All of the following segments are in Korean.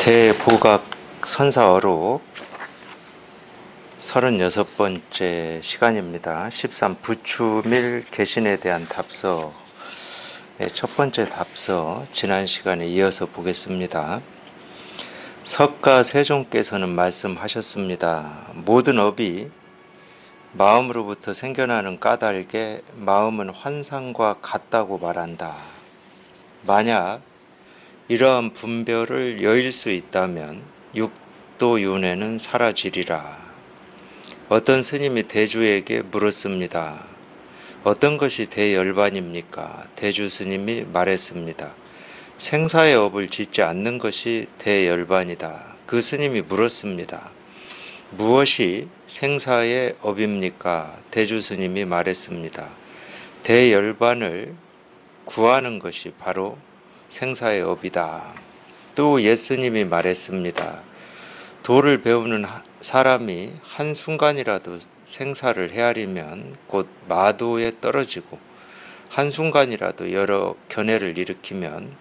대보각 선사어록 36번째 시간입니다. 13 부추밀 개신에 대한 답서, 첫 번째 답서 지난 시간에 이어서 보겠습니다. 석가 세종께서는 말씀하셨습니다. 모든 업이 마음으로부터 생겨나는 까닭에 마음은 환상과 같다고 말한다. 만약 이러한 분별을 여일 수 있다면 육도윤회는 사라지리라. 어떤 스님이 대주에게 물었습니다. 어떤 것이 대열반입니까? 대주 스님이 말했습니다. 생사의 업을 짓지 않는 것이 대열반이다. 그 스님이 물었습니다. 무엇이 생사의 업입니까? 대주 스님이 말했습니다. 대열반을 구하는 것이 바로 생사의 업이다. 또 예스님이 말했습니다. 도를 배우는 사람이 한순간이라도 생사를 헤아리면 곧 마도에 떨어지고 한순간이라도 여러 견해를 일으키면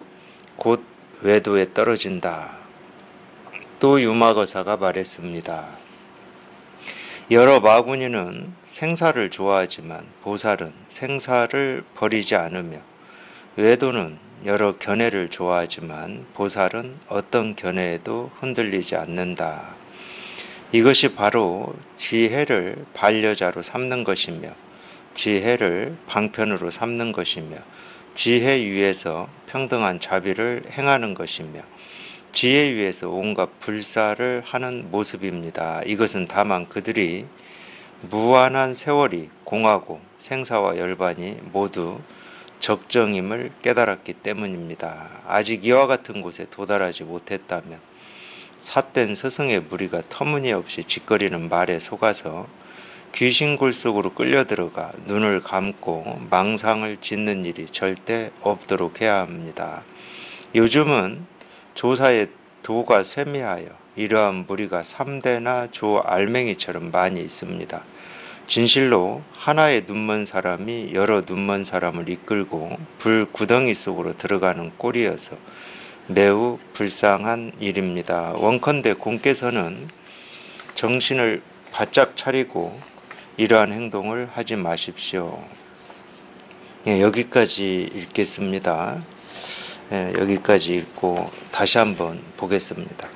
곧 외도에 떨어진다. 또 유마거사가 말했습니다. 여러 마구니는 생사를 좋아하지만 보살은 생사를 버리지 않으며 외도는 여러 견해를 좋아하지만 보살은 어떤 견해에도 흔들리지 않는다. 이것이 바로 지혜를 반려자로 삼는 것이며 지혜를 방편으로 삼는 것이며 지혜 위에서 평등한 자비를 행하는 것이며 지혜 위에서 온갖 불사를 하는 모습입니다. 이것은 다만 그들이 무한한 세월이 공하고 생사와 열반이 모두 적정임을 깨달았기 때문입니다. 아직 이와 같은 곳에 도달하지 못했다면 삿된 스승의 무리가 터무니없이 짓거리는 말에 속아서 귀신골 속으로 끌려들어가 눈을 감고 망상을 짓는 일이 절대 없도록 해야 합니다. 요즘은 조사의 도가 쇠미하여 이러한 무리가 3대나 조 알맹이처럼 많이 있습니다. 진실로 하나의 눈먼 사람이 여러 눈먼 사람을 이끌고 불 구덩이 속으로 들어가는 꼴이어서 매우 불쌍한 일입니다. 원컨대 공께서는 정신을 바짝 차리고 이러한 행동을 하지 마십시오. 여기까지 읽겠습니다. 여기까지 읽고 다시 한번 보겠습니다.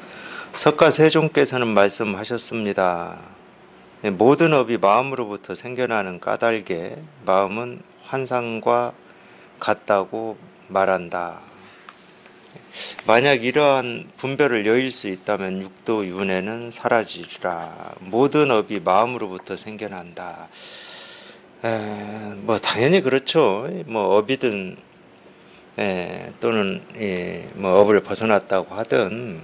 석가 세종께서는 말씀하셨습니다. 모든 업이 마음으로부터 생겨나는 까닭에 마음은 환상과 같다고 말한다. 만약 이러한 분별을 여일 수 있다면 육도윤회는 사라지리라. 모든 업이 마음으로부터 생겨난다. 당연히 그렇죠. 업이든 또는 업을 벗어났다고 하든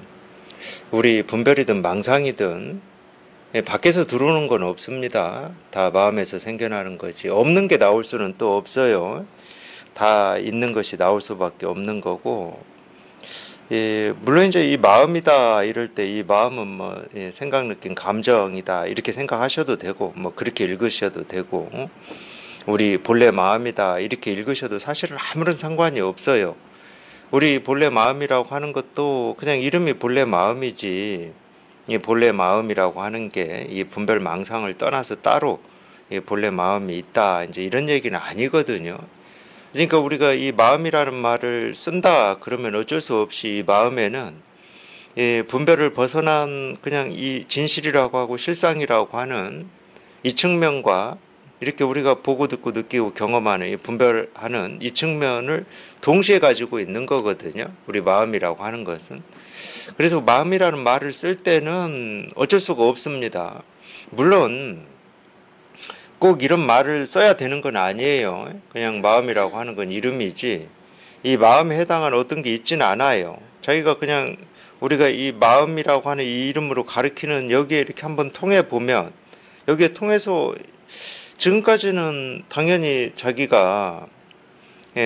우리 분별이든 망상이든 밖에서 들어오는 건 없습니다. 다 마음에서 생겨나는 거지. 없는 게 나올 수는 또 없어요. 다 있는 것이 나올 수밖에 없는 거고, 물론 이제 이 마음이다 이럴 때 이 마음은 생각, 느낌, 감정이다 이렇게 생각하셔도 되고, 그렇게 읽으셔도 되고, 우리 본래 마음이다 이렇게 읽으셔도 사실은 아무런 상관이 없어요. 우리 본래 마음이라고 하는 것도 그냥 이름이 본래 마음이지, 이 본래 마음이라고 하는 게 이 분별 망상을 떠나서 따로 이 본래 마음이 있다 이제 이런 얘기는 아니거든요. 그러니까 우리가 이 마음이라는 말을 쓴다 그러면 어쩔 수 없이 이 마음에는 이 분별을 벗어난 그냥 이 진실이라고 하고 실상이라고 하는 이 측면과 이렇게 우리가 보고 듣고 느끼고 경험하는 이 분별하는 이 측면을 동시에 가지고 있는 거거든요. 우리 마음이라고 하는 것은. 그래서 마음이라는 말을 쓸 때는 어쩔 수가 없습니다. 물론 꼭 이런 말을 써야 되는 건 아니에요. 그냥 마음이라고 하는 건 이름이지 이 마음에 해당하는 어떤 게 있지는 않아요. 자기가 그냥 우리가 이 마음이라고 하는 이 이름으로 가리키는 여기에 이렇게 한번 통해 보면 여기에 통해서 지금까지는 당연히 자기가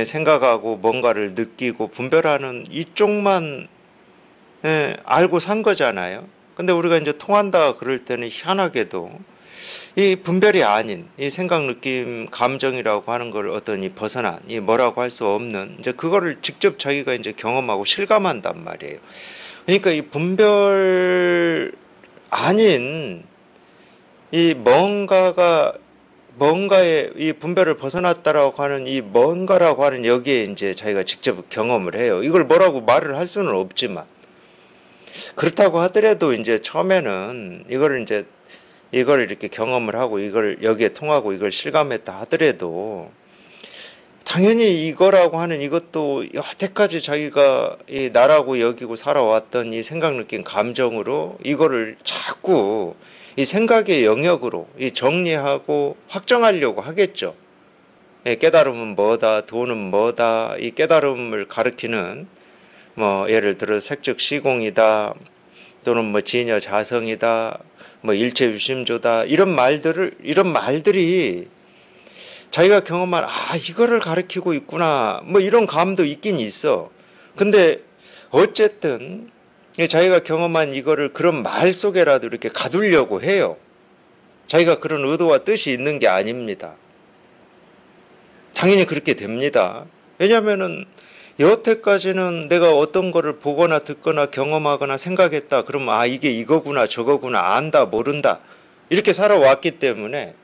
생각하고 뭔가를 느끼고 분별하는 이쪽만 알고 산 거잖아요. 근데 우리가 이제 통한다 그럴 때는 희한하게도 이 분별이 아닌 이 생각, 느낌, 감정이라고 하는 걸 어떤 이 벗어난 이 뭐라고 할 수 없는 이제 그거를 직접 자기가 이제 경험하고 실감한단 말이에요. 그러니까 이 분별 아닌 이 뭔가의 이 분별을 벗어났다라고 하는 이 뭔가라고 하는 여기에 이제 자기가 직접 경험을 해요. 이걸 뭐라고 말을 할 수는 없지만 그렇다고 하더라도 이제 처음에는 이걸 이렇게 경험을 하고 이걸 여기에 통하고 이걸 실감했다 하더라도 당연히 이거라고 하는 이것도 여태까지 자기가 이 나라고 여기고 살아왔던 이 생각, 느낀 감정으로 이거를 자꾸 이 생각의 영역으로 이 정리하고 확정하려고 하겠죠. 깨달음은 뭐다, 도는 뭐다, 이 깨달음을 가리키는 뭐 예를 들어 색즉 시공이다, 또는 뭐 진여 자성이다, 뭐 일체 유심조다 이런 말들이 자기가 경험한 이거를 가리키고 있구나 뭐 이런 감도 있긴 있어. 근데 어쨌든 자기가 경험한 이거를 그런 말 속에라도 이렇게 가두려고 해요. 자기가 그런 의도와 뜻이 있는 게 아닙니다. 당연히 그렇게 됩니다. 왜냐하면은 여태까지는 내가 어떤 거를 보거나 듣거나 경험하거나 생각했다 그러면 이게 이거구나 저거구나 안다 모른다 이렇게 살아왔기 때문에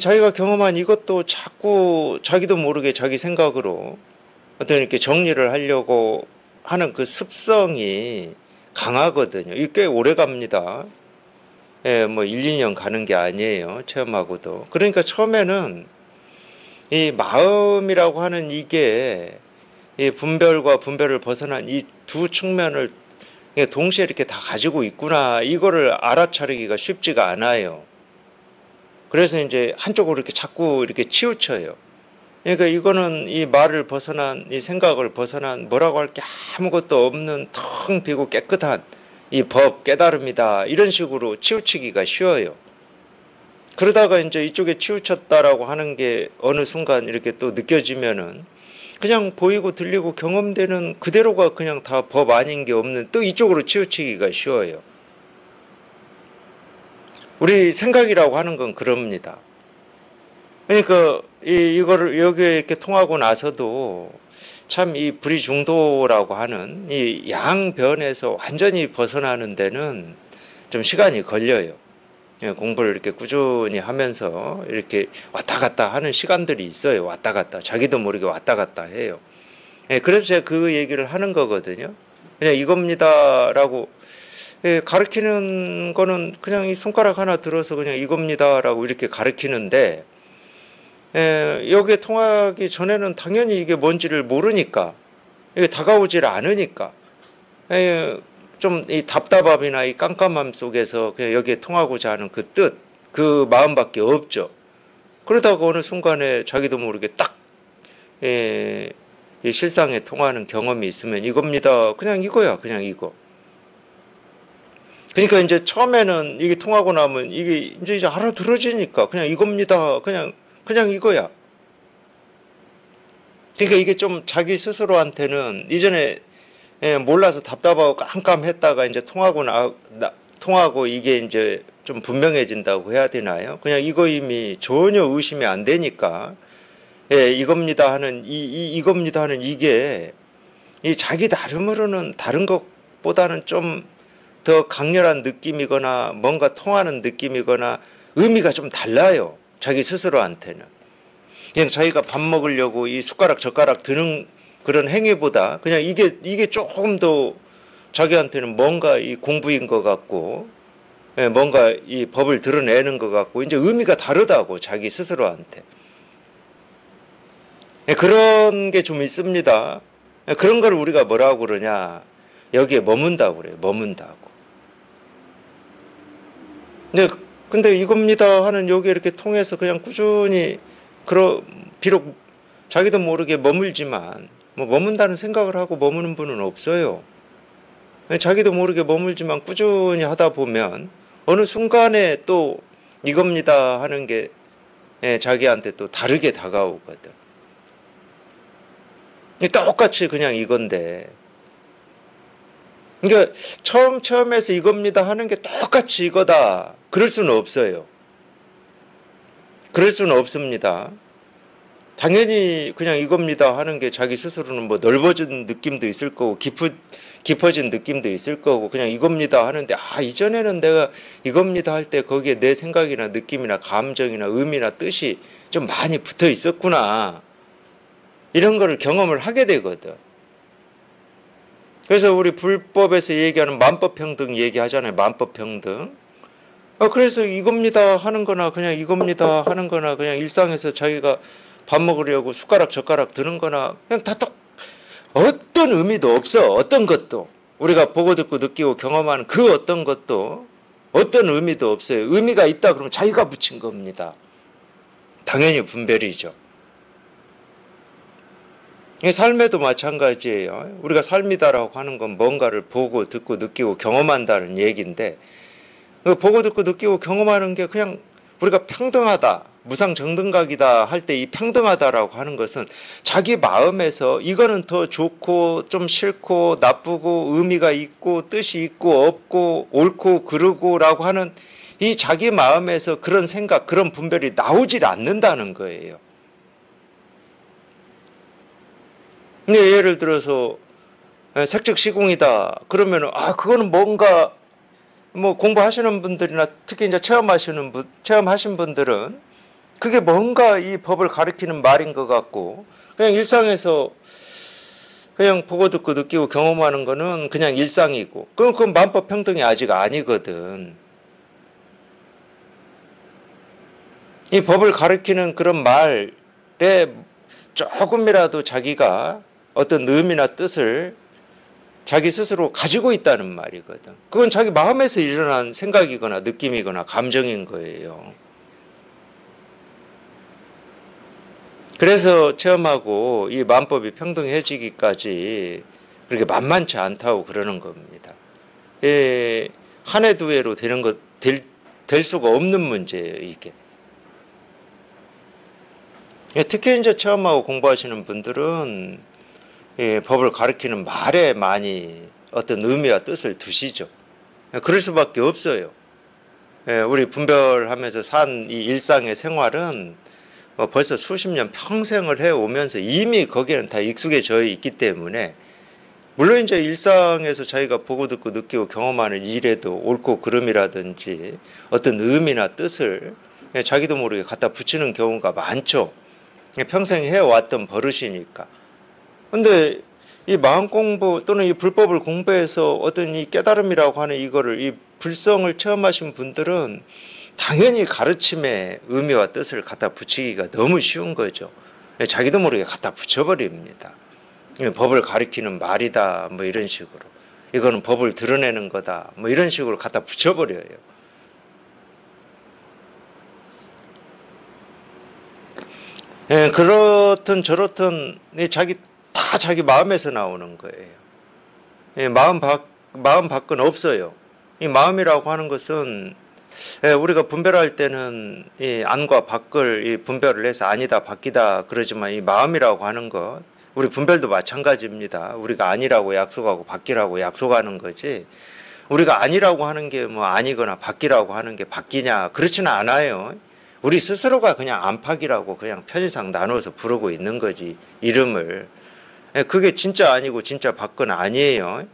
자기가 경험한 이것도 자꾸 자기도 모르게 자기 생각으로 어떤 이렇게 정리를 하려고 하는 그 습성이 강하거든요. 이게 꽤 오래 갑니다. 뭐 1, 2년 가는 게 아니에요. 체험하고도. 그러니까 처음에는 이 마음이라고 하는 이게 이 분별과 분별을 벗어난 이 두 측면을 동시에 이렇게 다 가지고 있구나. 이거를 알아차리기가 쉽지가 않아요. 그래서 이제 한쪽으로 이렇게 자꾸 이렇게 치우쳐요. 그러니까 이거는 이 말을 벗어난 이 생각을 벗어난 뭐라고 할 게 아무것도 없는 텅 비고 깨끗한 이 법 깨달음이다 이런 식으로 치우치기가 쉬워요. 그러다가 이제 이쪽에 치우쳤다라고 하는 게 어느 순간 이렇게 또 느껴지면은 그냥 보이고 들리고 경험되는 그대로가 그냥 다 법 아닌 게 없는 또 이쪽으로 치우치기가 쉬워요. 우리 생각이라고 하는 건 그럽니다. 그러니까 이거를 여기에 이렇게 통하고 나서도 참 이 불이중도라고 하는 이 양변에서 완전히 벗어나는 데는 좀 시간이 걸려요. 공부를 이렇게 꾸준히 하면서 이렇게 왔다 갔다 하는 시간들이 있어요. 왔다 갔다. 자기도 모르게 왔다 갔다 해요. 그래서 제가 그 얘기를 하는 거거든요. 그냥 이겁니다라고 가르치는 거는 그냥 이 손가락 하나 들어서 그냥 이겁니다라고 이렇게 가르치는데 여기에 통하기 전에는 당연히 이게 뭔지를 모르니까 이게 다가오질 않으니까 좀 이 답답함이나 이 깜깜함 속에서 그냥 여기에 통하고자 하는 그 뜻, 그 마음밖에 없죠. 그러다가 어느 순간에 자기도 모르게 딱 이 실상에 통하는 경험이 있으면 이겁니다. 그냥 이거야, 그냥 이거. 그러니까 이제 처음에는 이게 통하고 나면 이게 이제 알아들어지니까 그냥 이겁니다. 그냥 이거야. 그러니까 이게 좀 자기 스스로한테는 이전에 몰라서 답답하고 깜깜했다가 이제 통하고 이게 이제 좀 분명해진다고 해야 되나요? 그냥 이거 이미 전혀 의심이 안 되니까 이겁니다 하는 이겁니다 하는 이게 이 자기 나름으로는 다른 것보다는 좀 더 강렬한 느낌이거나 뭔가 통하는 느낌이거나 의미가 좀 달라요. 자기 스스로한테는. 그냥 자기가 밥 먹으려고 이 숟가락 젓가락 드는 그런 행위보다 그냥 이게 조금 더 자기한테는 뭔가 이 공부인 것 같고 뭔가 이 법을 드러내는 것 같고 이제 의미가 다르다고 자기 스스로한테. 그런 게 좀 있습니다. 그런 걸 우리가 뭐라고 그러냐. 여기에 머문다고 그래요. 머문다고. 근데 이겁니다 하는 여기 이렇게 통해서 그냥 꾸준히 비록 자기도 모르게 머물지만 뭐 머문다는 생각을 하고 머무는 분은 없어요. 자기도 모르게 머물지만 꾸준히 하다 보면 어느 순간에 또 이겁니다 하는 게 자기한테 또 다르게 다가오거든. 똑같이 그냥 이건데. 그러니까 처음에서 이겁니다 하는 게 똑같이 이거다. 그럴 수는 없어요. 그럴 수는 없습니다. 당연히 그냥 이겁니다 하는 게 자기 스스로는 뭐 넓어진 느낌도 있을 거고 깊어진 느낌도 있을 거고 그냥 이겁니다 하는데 이전에는 내가 이겁니다 할 때 거기에 내 생각이나 느낌이나 감정이나 의미나 뜻이 좀 많이 붙어 있었구나. 이런 거를 경험을 하게 되거든. 그래서 우리 불법에서 얘기하는 만법평등 얘기하잖아요. 만법평등. 그래서 이겁니다 하는 거나 그냥 이겁니다 하는 거나 그냥 일상에서 자기가 밥 먹으려고 숟가락 젓가락 드는 거나 그냥 다 어떤 의미도 없어. 어떤 것도. 우리가 보고 듣고 느끼고 경험하는 그 어떤 것도 어떤 의미도 없어요. 의미가 있다 그러면 자기가 붙인 겁니다. 당연히 분별이죠. 삶에도 마찬가지예요. 우리가 삶이다라고 하는 건 뭔가를 보고 듣고 느끼고 경험한다는 얘기인데 보고 듣고 느끼고 경험하는 게 그냥 우리가 평등하다, 무상정등각이다 할 때 이 평등하다라고 하는 것은 자기 마음에서 이거는 더 좋고 좀 싫고 나쁘고 의미가 있고 뜻이 있고 없고 옳고 그르고라고 하는 이 자기 마음에서 그런 생각, 그런 분별이 나오질 않는다는 거예요. 근데 예를 들어서 색즉시공이다 그러면은 그거는 뭔가 뭐 공부하시는 분들이나 특히 이제 체험하신 분들은 그게 뭔가 이 법을 가리키는 말인 것 같고 그냥 일상에서 그냥 보고 듣고 느끼고 경험하는 거는 그냥 일상이고 그건 만법 평등이 아직 아니거든. 이 법을 가리키는 그런 말에 조금이라도 자기가 어떤 의미나 뜻을 자기 스스로 가지고 있다는 말이거든. 그건 자기 마음에서 일어난 생각이거나 느낌이거나 감정인 거예요. 그래서 체험하고 이 만법이 평등해지기까지 그렇게 만만치 않다고 그러는 겁니다. 한 해 두 해로 될 수가 없는 문제예요, 이게. 특히 이제 체험하고 공부하시는 분들은 법을 가리키는 말에 많이 어떤 의미와 뜻을 두시죠. 그럴 수밖에 없어요. 우리 분별하면서 산 이 일상의 생활은 벌써 수십 년 평생을 해오면서 이미 거기에는 다 익숙해져 있기 때문에 물론 이제 일상에서 자기가 보고 듣고 느끼고 경험하는 일에도 옳고 그름이라든지 어떤 의미나 뜻을 자기도 모르게 갖다 붙이는 경우가 많죠. 평생 해왔던 버릇이니까. 근데 이 마음 공부 또는 이 불법을 공부해서 어떤 이 깨달음이라고 하는 이거를 이 불성을 체험하신 분들은 당연히 가르침의 의미와 뜻을 갖다 붙이기가 너무 쉬운 거죠. 자기도 모르게 갖다 붙여버립니다. 법을 가리키는 말이다 뭐 이런 식으로 이거는 법을 드러내는 거다 뭐 이런 식으로 갖다 붙여버려요. 그렇든 저렇든 자기 마음에서 나오는 거예요. 마음 밖은 없어요. 이 마음이라고 하는 것은 우리가 분별할 때는 이 안과 밖을 이 분별을 해서 아니다 바뀌다 그러지만 이 마음이라고 하는 것 우리 분별도 마찬가지입니다. 우리가 아니라고 약속하고 바뀌라고 약속하는 거지 우리가 아니라고 하는 게 뭐 아니거나 바뀌라고 하는 게 바뀌냐 그렇지는 않아요. 우리 스스로가 그냥 안팎이라고 그냥 편의상 나눠서 부르고 있는 거지 이름을. 그게 진짜 아니고 진짜 밖은 아니에요.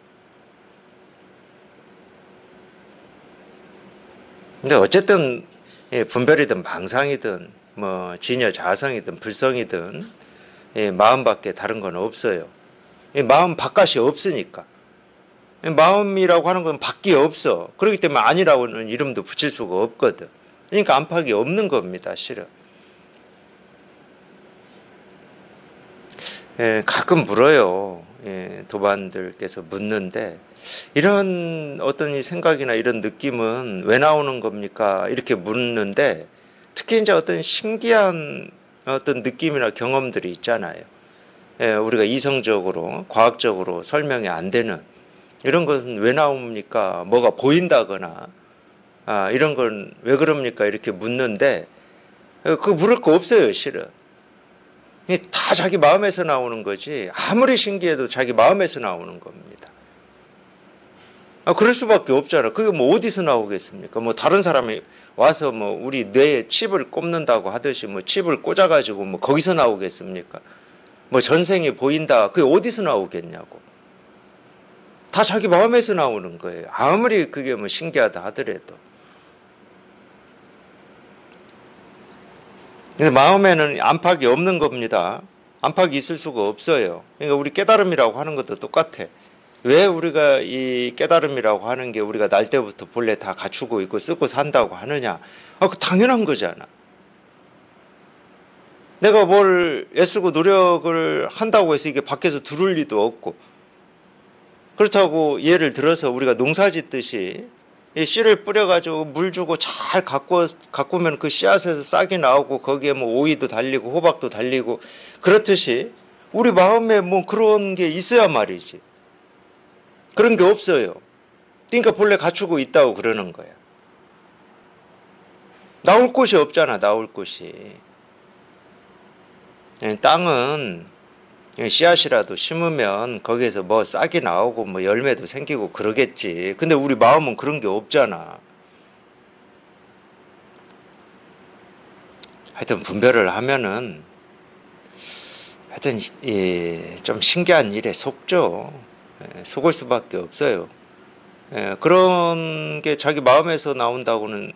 근데 어쨌든 분별이든 망상이든 뭐 진여 자성이든 불성이든 마음밖에 다른 건 없어요. 마음 바깥이 없으니까. 마음이라고 하는 건 밖이 없어. 그렇기 때문에 아니라고는 이름도 붙일 수가 없거든. 그러니까 안팎이 없는 겁니다, 실은. 가끔 물어요. 도반들께서 묻는데 이런 어떤 이 생각이나 이런 느낌은 왜 나오는 겁니까? 이렇게 묻는데 특히 이제 어떤 신기한 어떤 느낌이나 경험들이 있잖아요. 우리가 이성적으로 과학적으로 설명이 안 되는 이런 것은 왜 나옵니까? 뭐가 보인다거나 이런 건 왜 그럽니까? 이렇게 묻는데 그거 물을 거 없어요, 실은. 다 자기 마음에서 나오는 거지 아무리 신기해도 자기 마음에서 나오는 겁니다. 그럴 수밖에 없잖아. 그게 뭐 어디서 나오겠습니까? 뭐 다른 사람이 와서 뭐 우리 뇌에 칩을 꼽는다고 하듯이 뭐 칩을 꽂아가지고 뭐 거기서 나오겠습니까? 뭐 전생이 보인다. 그게 어디서 나오겠냐고. 다 자기 마음에서 나오는 거예요. 아무리 그게 뭐 신기하다 하더라도. 근데 마음에는 안팎이 없는 겁니다. 안팎이 있을 수가 없어요. 그러니까 우리 깨달음이라고 하는 것도 똑같아. 왜 우리가 이 깨달음이라고 하는 게 우리가 날 때부터 본래 다 갖추고 있고 쓰고 산다고 하느냐? 그 당연한 거잖아. 내가 뭘 애쓰고 노력을 한다고 해서 이게 밖에서 들을 리도 없고. 그렇다고 예를 들어서 우리가 농사 짓듯이 이 씨를 뿌려가지고 물 주고 잘 가꾸면 그 씨앗에서 싹이 나오고 거기에 뭐 오이도 달리고 호박도 달리고 그렇듯이 우리 마음에 뭐 그런 게 있어야 말이지. 그런 게 없어요. 그러니까 본래 갖추고 있다고 그러는 거야. 나올 곳이 없잖아, 나올 곳이. 땅은 씨앗이라도 심으면 거기에서 뭐 싹이 나오고 뭐 열매도 생기고 그러겠지. 근데 우리 마음은 그런 게 없잖아. 하여튼 분별을 하면은 하여튼 좀 신기한 일에 속죠. 속을 수밖에 없어요. 그런 게 자기 마음에서 나온다고는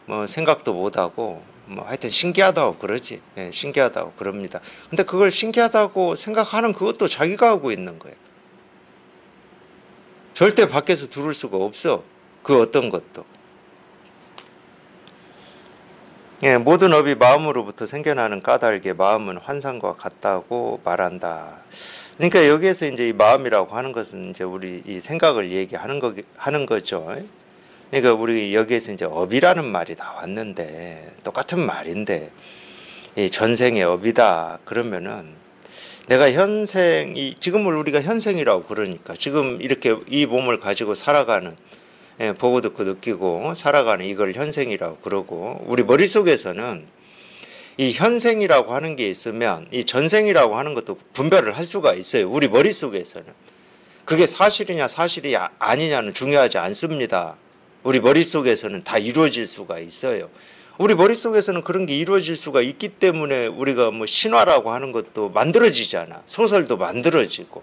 뭐 생각도 못하고 뭐 하여튼 신기하다고 그러지. 신기하다고 그럽니다. 근데 그걸 신기하다고 생각하는 그것도 자기가 하고 있는 거예요. 절대 밖에서 들을 수가 없어. 그 어떤 것도. 모든 업이 마음으로부터 생겨나는 까닭에 마음은 환상과 같다고 말한다. 그러니까 여기에서 이제 이 마음이라고 하는 것은 이제 우리 이 생각을 하는 거죠. 그러니까 우리 여기에서 이제 업이라는 말이 나왔는데 똑같은 말인데 이 전생의 업이다 그러면은 내가 지금을 우리가 현생이라고 그러니까 지금 이렇게 이 몸을 가지고 살아가는 보고 듣고 느끼고 살아가는 이걸 현생이라고 그러고 우리 머릿속에서는 이 현생이라고 하는 게 있으면 이 전생이라고 하는 것도 분별을 할 수가 있어요. 우리 머릿속에서는. 그게 사실이냐 사실이 아니냐는 중요하지 않습니다. 우리 머릿속에서는 다 이루어질 수가 있어요. 우리 머릿속에서는 그런 게 이루어질 수가 있기 때문에 우리가 뭐 신화라고 하는 것도 만들어지잖아. 소설도 만들어지고.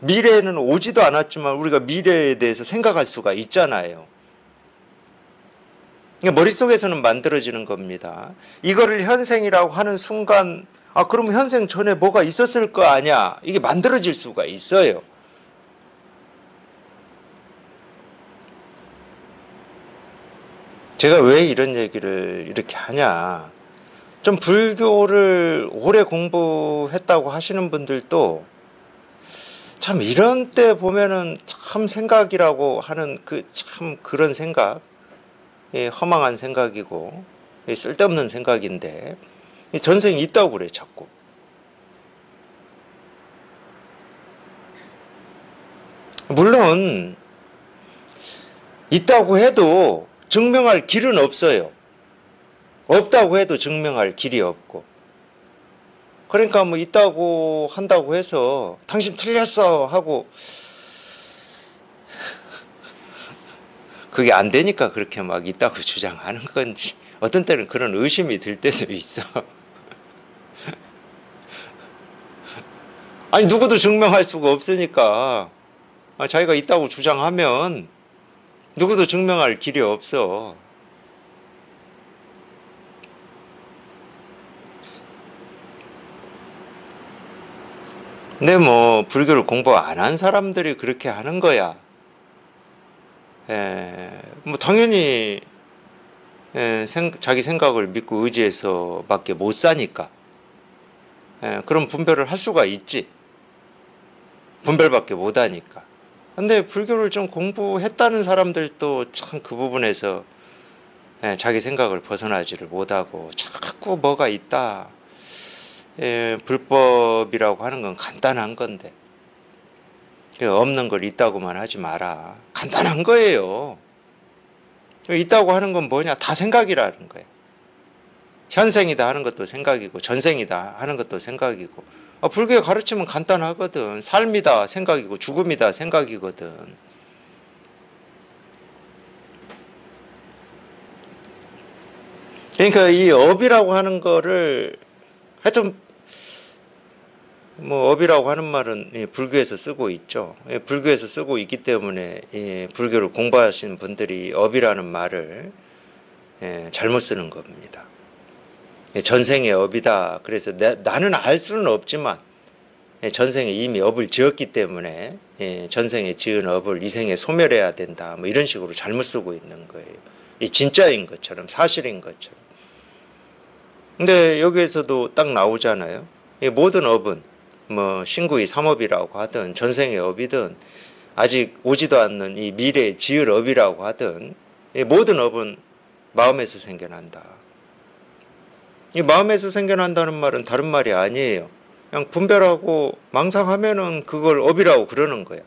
미래에는 오지도 않았지만 우리가 미래에 대해서 생각할 수가 있잖아요. 머릿속에서는 만들어지는 겁니다. 이거를 현생이라고 하는 순간 그럼 현생 전에 뭐가 있었을 거 아니야. 이게 만들어질 수가 있어요. 제가 왜 이런 얘기를 이렇게 하냐. 좀 불교를 오래 공부했다고 하시는 분들도 참 이런 때 보면은 참 생각이라고 하는 참 그런 생각, 허망한 생각이고 쓸데없는 생각인데 전생이 있다고 그래 자꾸. 물론 있다고 해도 증명할 길은 없어요. 없다고 해도 증명할 길이 없고. 그러니까 뭐 있다고 한다고 해서 당신 틀렸어 하고 그게 안 되니까 그렇게 막 있다고 주장하는 건지 어떤 때는 그런 의심이 들 때도 있어. 아니 누구도 증명할 수가 없으니까 자기가 있다고 주장하면 누구도 증명할 길이 없어. 근데 뭐 불교를 공부 안 한 사람들이 그렇게 하는 거야. 뭐 당연히 자기 생각을 믿고 의지해서밖에 못 사니까 그런 분별을 할 수가 있지. 분별밖에 못 하니까. 근데 불교를 좀 공부했다는 사람들도 참 그 부분에서 자기 생각을 벗어나지를 못하고 자꾸 뭐가 있다. 불법이라고 하는 건 간단한 건데 없는 걸 있다고만 하지 마라. 간단한 거예요. 있다고 하는 건 뭐냐? 다 생각이라는 거예요. 현생이다 하는 것도 생각이고 전생이다 하는 것도 생각이고 불교의 가르침은 간단하거든. 삶이다 생각이고 죽음이다 생각이거든. 그러니까 이 업이라고 하는 거를 하여튼 뭐 업이라고 하는 말은 불교에서 쓰고 있죠. 불교에서 쓰고 있기 때문에 불교를 공부하시는 분들이 업이라는 말을 잘못 쓰는 겁니다. 전생의 업이다. 그래서 나는 알 수는 없지만 전생에 이미 업을 지었기 때문에 전생에 지은 업을 이 생에 소멸해야 된다. 뭐 이런 식으로 잘못 쓰고 있는 거예요. 이 진짜인 것처럼 사실인 것처럼. 근데 여기에서도 딱 나오잖아요. 이 모든 업은 뭐 신구이 삼업이라고 하든 전생의 업이든 아직 오지도 않는 이 미래에 지을 업이라고 하든 이 모든 업은 마음에서 생겨난다. 이 마음에서 생겨난다는 말은 다른 말이 아니에요. 그냥 분별하고 망상하면은 그걸 업이라고 그러는 거야.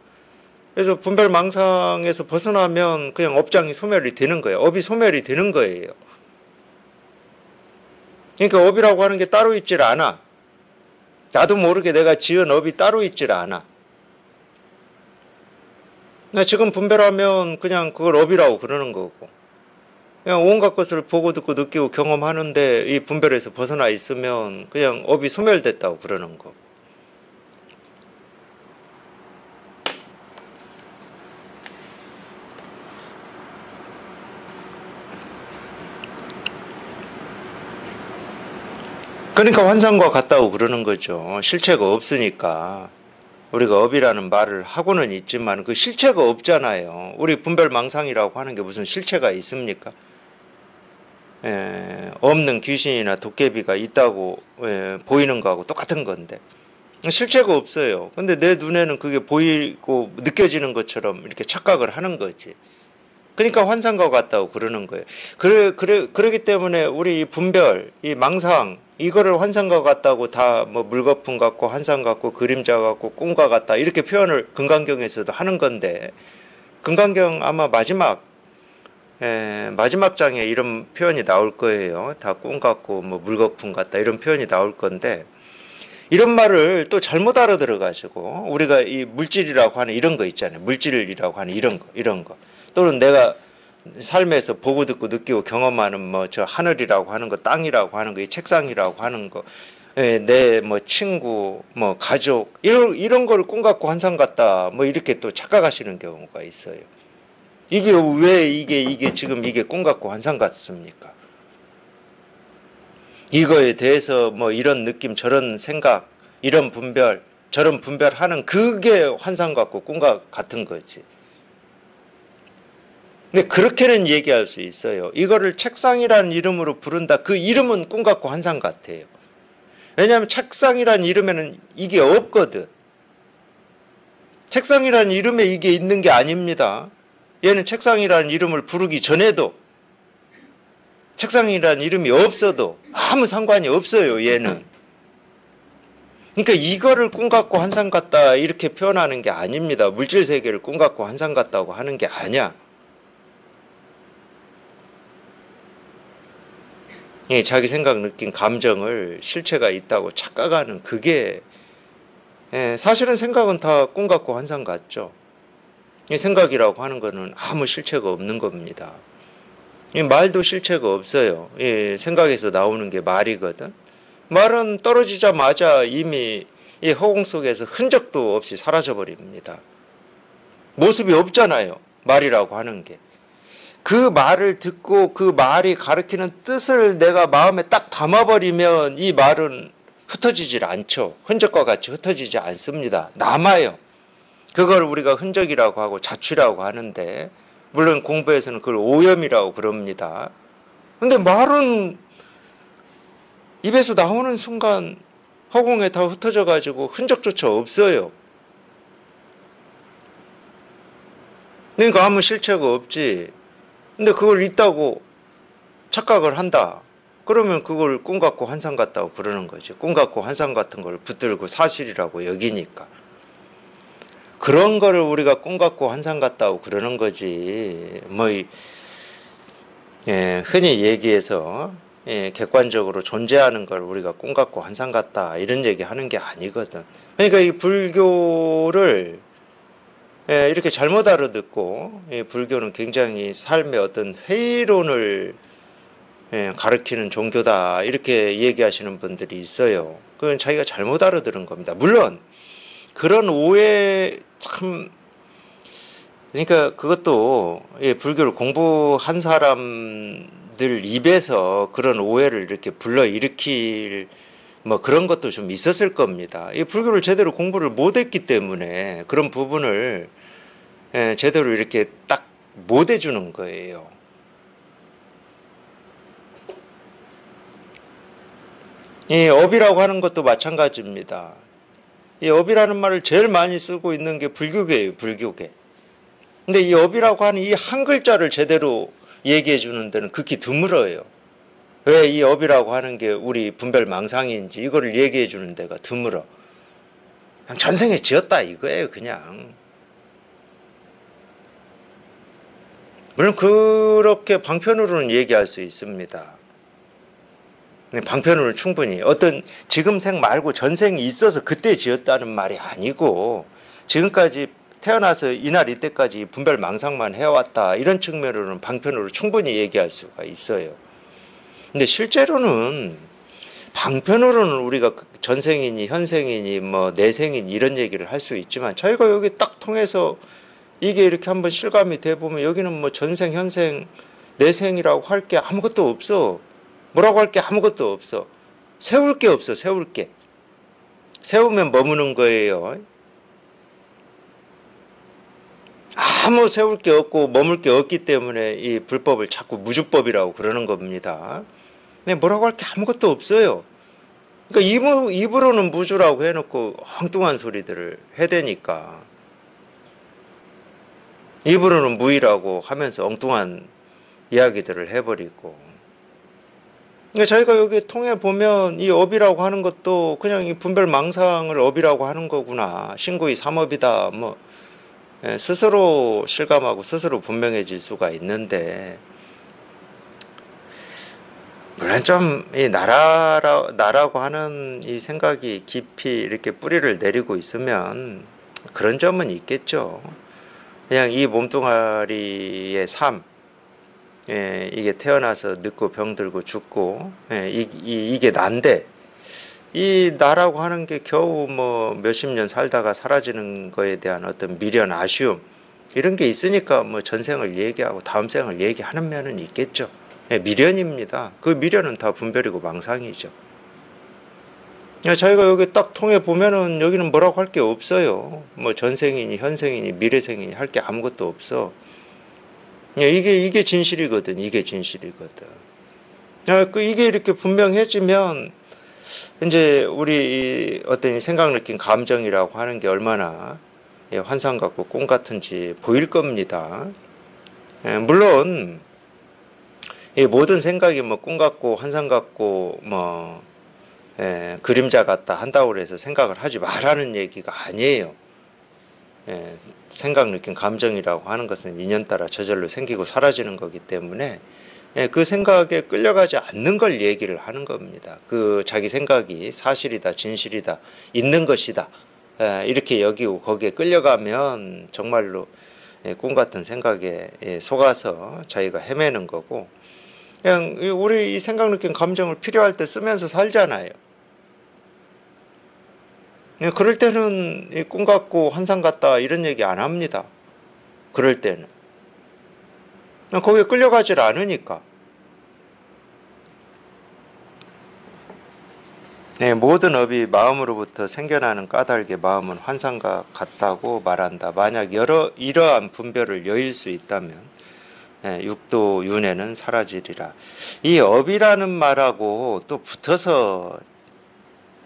그래서 분별 망상에서 벗어나면 그냥 업장이 소멸이 되는 거예요. 업이 소멸이 되는 거예요. 그러니까 업이라고 하는 게 따로 있질 않아. 나도 모르게 내가 지은 업이 따로 있질 않아. 나 지금 분별하면 그냥 그걸 업이라고 그러는 거고. 그냥 온갖 것을 보고 듣고 느끼고 경험하는데 이 분별에서 벗어나 있으면 그냥 업이 소멸됐다고 그러는 거고. 그러니까 환상과 같다고 그러는 거죠. 실체가 없으니까. 우리가 업이라는 말을 하고는 있지만 그 실체가 없잖아요. 우리 분별망상이라고 하는 게 무슨 실체가 있습니까? 없는 귀신이나 도깨비가 있다고 보이는 거하고 똑같은 건데 실체가 없어요. 근데 내 눈에는 그게 보이고 느껴지는 것처럼 이렇게 착각을 하는 거지. 그러니까 환상과 같다고 그러는 거예요. 그러기 때문에 우리 이 분별, 이 망상, 이거를 환상과 같다고 다 뭐 물거품 같고 환상 같고 그림자 같고 꿈과 같다 이렇게 표현을 금강경에서도 하는 건데 금강경 아마 마지막 장에 이런 표현이 나올 거예요. 다 꿈 같고 뭐 물거품 같다 이런 표현이 나올 건데 이런 말을 또 잘못 알아들어가지고 우리가 이 물질이라고 하는 이런 거 있잖아요. 물질이라고 하는 이런 거 또는 내가 삶에서 보고 듣고 느끼고 경험하는 뭐 저 하늘이라고 하는 거, 땅이라고 하는 거, 이 책상이라고 하는 거, 내 뭐 친구, 뭐 가족 이런 걸 꿈 같고 환상 같다 뭐 이렇게 또 착각하시는 경우가 있어요. 이게 왜 이게 지금 이게 꿈 같고 환상 같습니까? 이거에 대해서 뭐 이런 느낌, 저런 생각, 이런 분별, 저런 분별하는 그게 환상 같고 꿈과 같은 거지. 근데 그렇게는 얘기할 수 있어요. 이거를 책상이라는 이름으로 부른다. 그 이름은 꿈 같고 환상 같아요. 왜냐하면 책상이라는 이름에는 이게 없거든. 책상이라는 이름에 이게 있는 게 아닙니다. 얘는 책상이라는 이름을 부르기 전에도 책상이라는 이름이 없어도 아무 상관이 없어요. 얘는. 그러니까 이거를 꿈 같고 환상 같다 이렇게 표현하는 게 아닙니다. 물질 세계를 꿈 같고 환상 같다고 하는 게 아니야. 자기 생각, 느낀 감정을 실체가 있다고 착각하는 그게 사실은 생각은 다 꿈 같고 환상 같죠. 생각이라고 하는 거는 아무 실체가 없는 겁니다. 말도 실체가 없어요. 생각에서 나오는 게 말이거든. 말은 떨어지자마자 이미 이 허공 속에서 흔적도 없이 사라져버립니다. 모습이 없잖아요. 말이라고 하는 게. 그 말을 듣고 그 말이 가리키는 뜻을 내가 마음에 딱 담아버리면 이 말은 흩어지질 않죠. 흔적과 같이 흩어지지 않습니다. 남아요. 그걸 우리가 흔적이라고 하고 자취라고 하는데 물론 공부에서는 그걸 오염이라고 그럽니다. 근데 말은 입에서 나오는 순간 허공에 다 흩어져 가지고 흔적조차 없어요. 그러니까 아무 실체가 없지. 근데 그걸 있다고 착각을 한다. 그러면 그걸 꿈 같고 환상 같다고 그러는 거지. 꿈 같고 환상 같은 걸 붙들고 사실이라고 여기니까. 그런 거를 우리가 꿈 같고 환상 같다고 그러는 거지. 흔히 얘기해서 객관적으로 존재하는 걸 우리가 꿈 같고 환상 같다 이런 얘기 하는 게 아니거든. 그러니까 이 불교를 이렇게 잘못 알아듣고 불교는 굉장히 삶의 어떤 회의론을 가르치는 종교다 이렇게 얘기하시는 분들이 있어요. 그건 자기가 잘못 알아들은 겁니다. 물론 그런 오해 참 그러니까 그것도 불교를 공부한 사람들 입에서 그런 오해를 이렇게 불러일으킬 뭐 그런 것도 좀 있었을 겁니다. 이 불교를 제대로 공부를 못했기 때문에 그런 부분을 제대로 이렇게 딱 못 해주는 거예요. 이 업이라고 하는 것도 마찬가지입니다. 이 업이라는 말을 제일 많이 쓰고 있는 게 불교계예요, 불교계. 근데 이 업이라고 하는 이 한 글자를 제대로 얘기해 주는 데는 극히 드물어요. 왜 이 업이라고 하는 게 우리 분별망상인지 이거를 얘기해 주는 데가 드물어. 그냥 전생에 지었다 이거예요, 그냥. 물론 그렇게 방편으로는 얘기할 수 있습니다. 방편으로는 충분히 어떤 지금 생 말고 전생이 있어서 그때 지었다는 말이 아니고 지금까지 태어나서 이날 이때까지 분별망상만 해왔다 이런 측면으로는 방편으로 충분히 얘기할 수가 있어요. 근데 실제로는 방편으로는 우리가 전생이니 현생이니 뭐 내생이니 이런 얘기를 할 수 있지만 저희가 여기 딱 통해서 이게 이렇게 한번 실감이 돼 보면 여기는 뭐 전생 현생 내생이라고 할 게 아무것도 없어. 뭐라고 할 게 아무것도 없어. 세울 게 없어. 세울 게. 세우면 머무는 거예요. 아무 세울 게 없고 머물 게 없기 때문에 이 불법을 자꾸 무주법이라고 그러는 겁니다. 근데 뭐라고 할 게 아무것도 없어요. 그러니까 입으로는 무주라고 해놓고 엉뚱한 소리들을 해대니까 입으로는 무의라고 하면서 엉뚱한 이야기들을 해버리고 그러니까 저희가 여기 통해 보면 이 업이라고 하는 것도 그냥 이 분별망상을 업이라고 하는 거구나. 신구의 삼업이다. 뭐 스스로 실감하고 스스로 분명해질 수가 있는데 물론 좀 이 나라고 하는 이 생각이 깊이 이렇게 뿌리를 내리고 있으면 그런 점은 있겠죠. 그냥 이 몸뚱아리의 삶, 이게 태어나서 늙고 병들고 죽고, 이게 난데, 이 나라고 하는 게 겨우 뭐 몇십 년 살다가 사라지는 거에 대한 어떤 미련, 아쉬움, 이런 게 있으니까 뭐 전생을 얘기하고 다음 생을 얘기하는 면은 있겠죠. 미련입니다. 그 미련은 다 분별이고 망상이죠. 저희가 여기 딱 통해 보면은 여기는 뭐라고 할 게 없어요. 뭐 전생이니 현생이니 미래생이니 할 게 아무것도 없어. 이게 진실이거든. 이게 진실이거든. 이게 이렇게 분명해지면 이제 우리 어떤 생각 느낀 감정이라고 하는 게 얼마나 환상 같고 꿈 같은지 보일 겁니다. 물론 이 모든 생각이 뭐 꿈 같고 환상 같고 뭐 그림자 같다 한다고 해서 생각을 하지 말라는 얘기가 아니에요. 생각 느낀 감정이라고 하는 것은 인연 따라 저절로 생기고 사라지는 거기 때문에 그 생각에 끌려가지 않는 걸 얘기를 하는 겁니다. 그 자기 생각이 사실이다, 진실이다, 있는 것이다 이렇게 여기고 거기에 끌려가면 정말로 꿈 같은 생각에 속아서 자기가 헤매는 거고 그냥 우리 이 생각 느낀 감정을 필요할 때 쓰면서 살잖아요. 그럴 때는 꿈 같고 환상 같다 이런 얘기 안 합니다. 그럴 때는. 거기에 끌려가질 않으니까. 모든 업이 마음으로부터 생겨나는 까닭의 마음은 환상과 같다고 말한다. 만약 이러한 분별을 여일 수 있다면 육도 윤회는 사라지리라. 이 업이라는 말하고 또 붙어서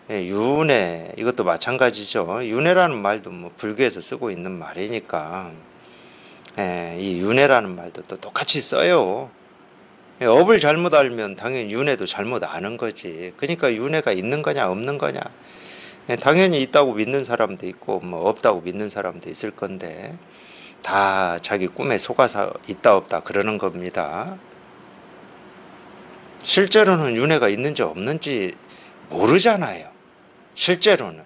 윤회 이것도 마찬가지죠. 윤회라는 말도 뭐 불교에서 쓰고 있는 말이니까 이 윤회라는 말도 또 똑같이 써요. 업을 잘못 알면 당연히 윤회도 잘못 아는 거지. 그러니까 윤회가 있는 거냐 없는 거냐. 당연히 있다고 믿는 사람도 있고 뭐 없다고 믿는 사람도 있을 건데 다 자기 꿈에 속아서 있다 없다 그러는 겁니다. 실제로는 윤회가 있는지 없는지 모르잖아요. 실제로는.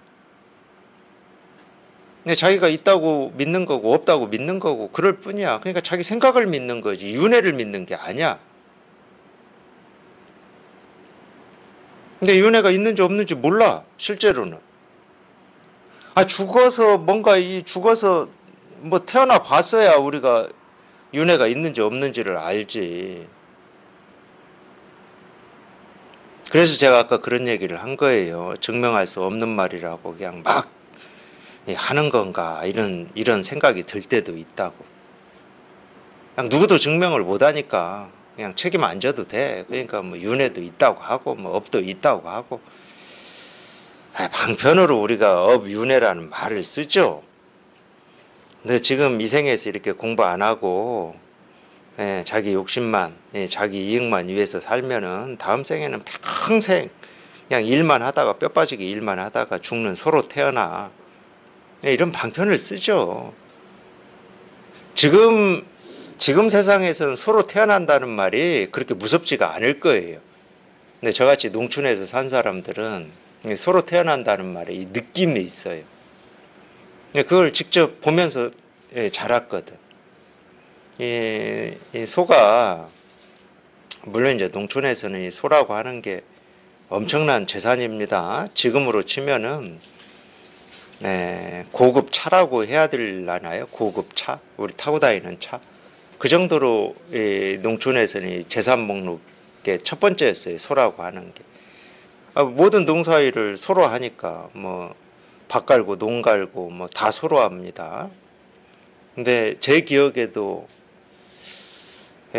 근데 자기가 있다고 믿는 거고 없다고 믿는 거고 그럴 뿐이야. 그러니까 자기 생각을 믿는 거지 윤회를 믿는 게 아니야. 근데 윤회가 있는지 없는지 몰라, 실제로는. 죽어서 죽어서 뭐 태어나 봤어야 우리가 윤회가 있는지 없는지를 알지. 그래서 제가 아까 그런 얘기를 한 거예요. 증명할 수 없는 말이라고 그냥 막 하는 건가, 이런 생각이 들 때도 있다고. 그냥 누구도 증명을 못 하니까 그냥 책임 안 져도 돼. 그러니까 뭐 윤회도 있다고 하고 뭐 업도 있다고 하고. 방편으로 우리가 업윤회라는 말을 쓰죠. 근데 지금 이 생에서 이렇게 공부 안 하고 자기 욕심만, 자기 이익만 위해서 살면은 다음 생에는 평생 그냥 일만 하다가 뼈 빠지게 일만 하다가 죽는 소로 태어나. 이런 방편을 쓰죠. 지금 세상에서는 소로 태어난다는 말이 그렇게 무섭지가 않을 거예요. 근데 저같이 농촌에서 산 사람들은 소로 태어난다는 말에 이 느낌이 있어요. 그걸 직접 보면서 자랐거든. 이 소가, 물론 이제 농촌에서는 이 소라고 하는 게 엄청난 재산입니다. 지금으로 치면은 고급 차라고 해야 되려나요? 고급 차? 우리 타고 다니는 차? 그 정도로 농촌에서는 재산 목록의 첫 번째였어요. 소라고 하는 게. 모든 농사일을 소로 하니까 뭐 밭 갈고 농 갈고 뭐 다 소로 합니다. 근데 제 기억에도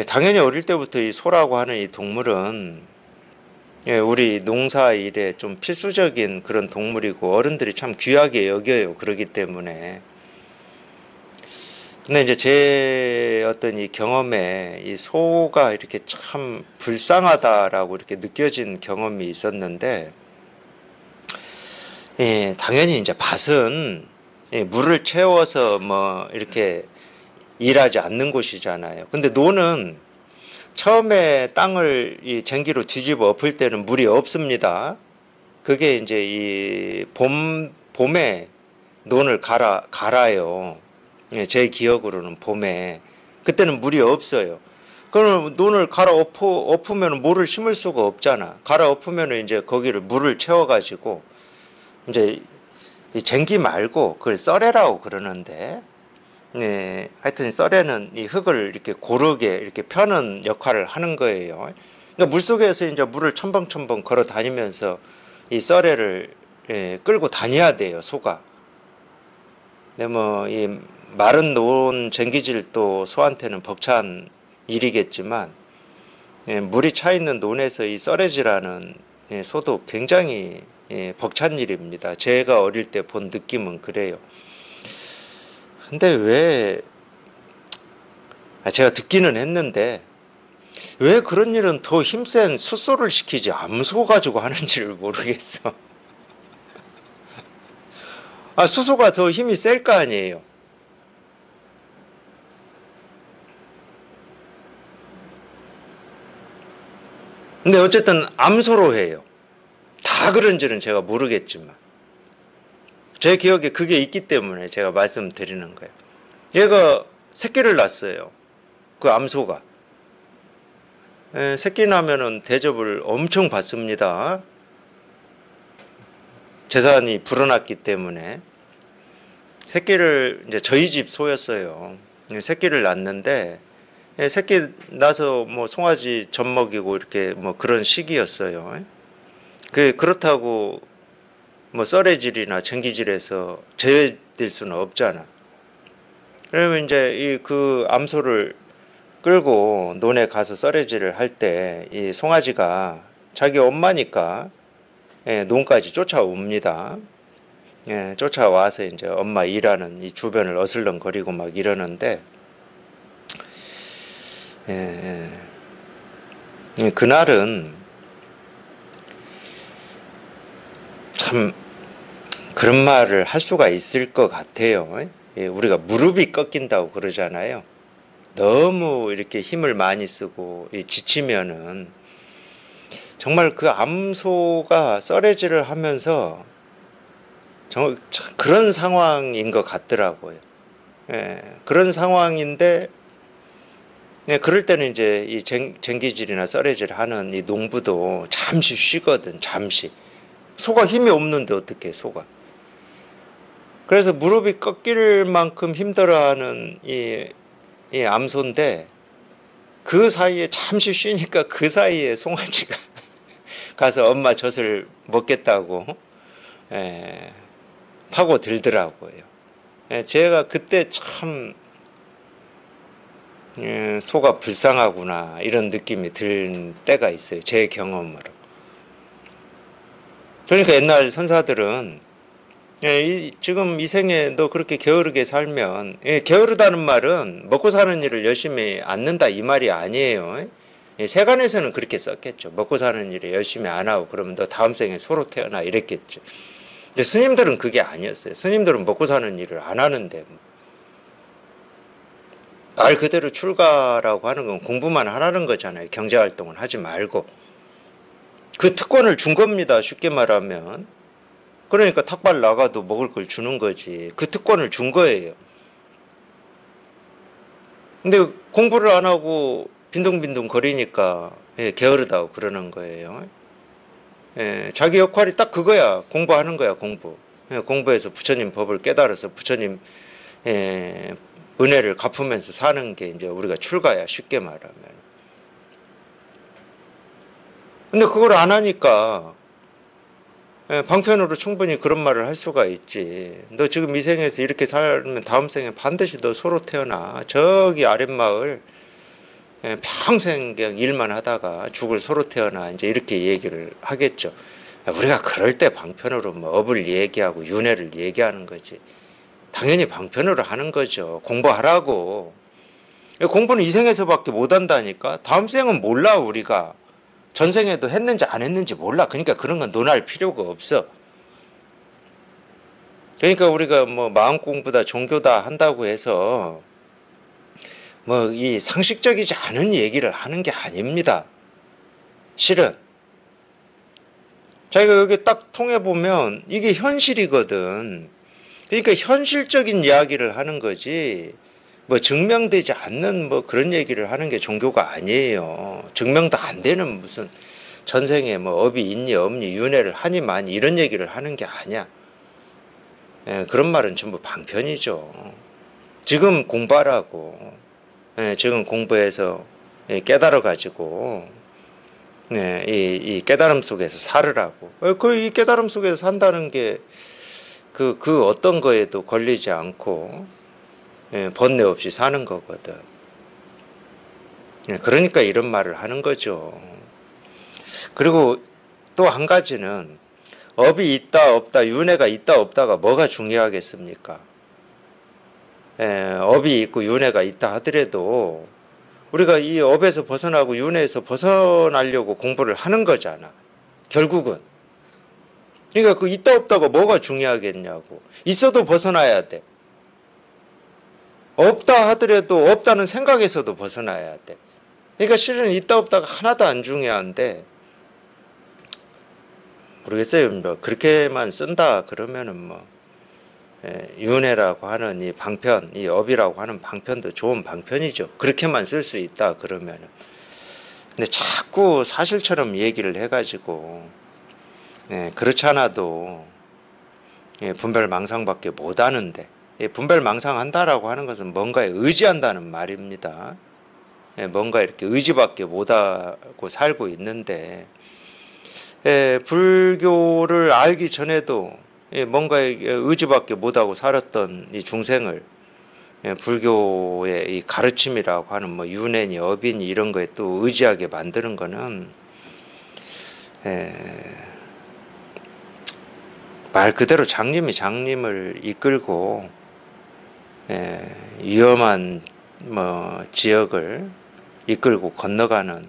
당연히 어릴 때부터 이 소라고 하는 이 동물은 우리 농사일에 좀 필수적인 그런 동물이고 어른들이 참 귀하게 여겨요. 그러기 때문에. 근데 이제 제 어떤 이 경험에 이 소가 이렇게 참 불쌍하다라고 이렇게 느껴진 경험이 있었는데, 당연히 이제 밭은 물을 채워서 뭐 이렇게 일하지 않는 곳이잖아요. 근데 노는 처음에 땅을 이 쟁기로 뒤집어 엎을 때는 물이 없습니다. 그게 이제 이 봄에 논을 갈아요. 제 기억으로는 봄에. 그때는 물이 없어요. 그럼 논을 엎으면 모를 심을 수가 없잖아. 갈아엎으면 이제 거기를 물을 채워가지고 이제 이 쟁기 말고 그걸 썰애라고 그러는데, 하여튼 썰애는 이 흙을 이렇게 고르게 이렇게 펴는 역할을 하는 거예요. 그러니까 물속에서 이제 물을 첨벙첨벙 걸어 다니면서 이 썰애를 끌고 다녀야 돼요, 소가. 근데 뭐 이 마른 논 쟁기질도 소한테는 벅찬 일이겠지만, 물이 차 있는 논에서 이 썰애질하는 소도 굉장히 벅찬 일입니다. 제가 어릴 때 본 느낌은 그래요. 근데 왜, 제가 듣기는 했는데, 왜 그런 일은 더 힘센 숫소를 시키지 암소 가지고 하는지를 모르겠어. 수소가 더 힘이 셀 거 아니에요. 근데 어쨌든 암소로 해요. 다 그런지는 제가 모르겠지만. 제 기억에 그게 있기 때문에 제가 말씀드리는 거예요. 얘가 새끼를 낳았어요. 그 암소가. 새끼 나면은 대접을 엄청 받습니다. 재산이 불어났기 때문에. 새끼를, 이제 저희 집 소였어요. 새끼를 낳았는데, 새끼 나서 뭐 송아지 젖 먹이고 이렇게 뭐 그런 시기였어요. 그렇다고 뭐 썰애질이나 쟁기질에서 제외될 수는 없잖아. 그러면 이제 그 암소를 끌고 논에 가서 썰애질을 할 때 이 송아지가 자기 엄마니까 논까지 쫓아옵니다. 쫓아와서 이제 엄마 일하는 이 주변을 어슬렁거리고 막 이러는데, 그날은 참 그런 말을 할 수가 있을 것 같아요. 우리가 무릎이 꺾인다고 그러잖아요. 너무 이렇게 힘을 많이 쓰고 지치면은 정말 그 암소가 썰애질을 하면서 정말 그런 상황인 것 같더라고요. 그런 상황인데 네, 그럴 때는 이제 이 쟁기질이나 썰해질 하는 이 농부도 잠시 쉬거든, 잠시. 소가 힘이 없는데 어떻게 소가. 그래서 무릎이 꺾일 만큼 힘들어하는 이 암소인데 그 사이에 잠시 쉬니까 그 사이에 송아지가 가서 엄마 젖을 먹겠다고 파고들더라고요. 제가 그때 참 소가 불쌍하구나 이런 느낌이 들 때가 있어요. 제 경험으로. 그러니까 옛날 선사들은 지금 이 생에 너 그렇게 게으르게 살면 게으르다는 말은 먹고 사는 일을 열심히 않는다 이 말이 아니에요. 세간에서는 그렇게 썼겠죠. 먹고 사는 일을 열심히 안 하고 그러면 너 다음 생에 소로 태어나 이랬겠죠. 근데 스님들은 그게 아니었어요. 스님들은 먹고 사는 일을 안 하는데 말 그대로 출가라고 하는 건 공부만 하라는 거잖아요. 경제활동을 하지 말고. 그 특권을 준 겁니다. 쉽게 말하면. 그러니까 탁발 나가도 먹을 걸 주는 거지. 그 특권을 준 거예요. 근데 공부를 안 하고 빈둥빈둥 거리니까 게으르다고 그러는 거예요. 자기 역할이 딱 그거야. 공부하는 거야, 공부. 공부해서 부처님 법을 깨달아서 부처님 은혜를 갚으면서 사는 게 이제 우리가 출가야, 쉽게 말하면. 근데 그걸 안 하니까 방편으로 충분히 그런 말을 할 수가 있지. 너 지금 이 생에서 이렇게 살면 다음 생에 반드시 너 소로 태어나. 저기 아랫마을 평생 그냥 일만 하다가 죽을 소로 태어나. 이제 이렇게 얘기를 하겠죠. 우리가 그럴 때 방편으로 뭐 업을 얘기하고 윤회를 얘기하는 거지. 당연히 방편으로 하는 거죠. 공부하라고. 공부는 이 생에서밖에 못 한다니까. 다음 생은 몰라 우리가. 전생에도 했는지 안 했는지 몰라. 그러니까 그런 건 논할 필요가 없어. 그러니까 우리가 뭐 마음 공부다 종교다 한다고 해서 뭐 이 상식적이지 않은 얘기를 하는 게 아닙니다. 실은 자기가 여기 딱 통해 보면 이게 현실이거든. 그러니까 현실적인 이야기를 하는 거지. 뭐 증명되지 않는 뭐 그런 얘기를 하는 게 종교가 아니에요. 증명도 안 되는 무슨 전생에 뭐 업이 있니 없니 윤회를 하니 마니 이런 얘기를 하는 게 아니야. 그런 말은 전부 방편이죠. 지금 공부하라고. 지금 공부해서 깨달아 가지고 이 깨달음 속에서 살으라고. 이 깨달음 속에서 산다는 게 그 어떤 거에도 걸리지 않고 번뇌 없이 사는 거거든. 그러니까 이런 말을 하는 거죠. 그리고 또 한 가지는 업이 있다 없다 윤회가 있다 없다가 뭐가 중요하겠습니까? 업이 있고 윤회가 있다 하더라도 우리가 이 업에서 벗어나고 윤회에서 벗어나려고 공부를 하는 거잖아. 결국은. 그러니까 그 있다 없다가 뭐가 중요하겠냐고. 있어도 벗어나야 돼. 없다 하더라도 없다는 생각에서도 벗어나야 돼. 그러니까 실은 있다 없다가 하나도 안 중요한데 모르겠어요. 뭐 그렇게만 쓴다 그러면은 뭐 윤회라고 하는 이 방편, 이 업이라고 하는 방편도 좋은 방편이죠. 그렇게만 쓸 수 있다 그러면은. 근데 자꾸 사실처럼 얘기를 해가지고 그렇지 않아도 분별망상밖에 못하는데 분별망상한다라고 하는 것은 뭔가에 의지한다는 말입니다. 뭔가 이렇게 의지밖에 못하고 살고 있는데 불교를 알기 전에도 뭔가에 의지밖에 못하고 살았던 이 중생을 불교의 이 가르침이라고 하는 뭐 윤회니 업이니 이런 거에 또 의지하게 만드는 거는 말 그대로 장님이 장님을 이끌고 위험한 뭐 지역을 이끌고 건너가는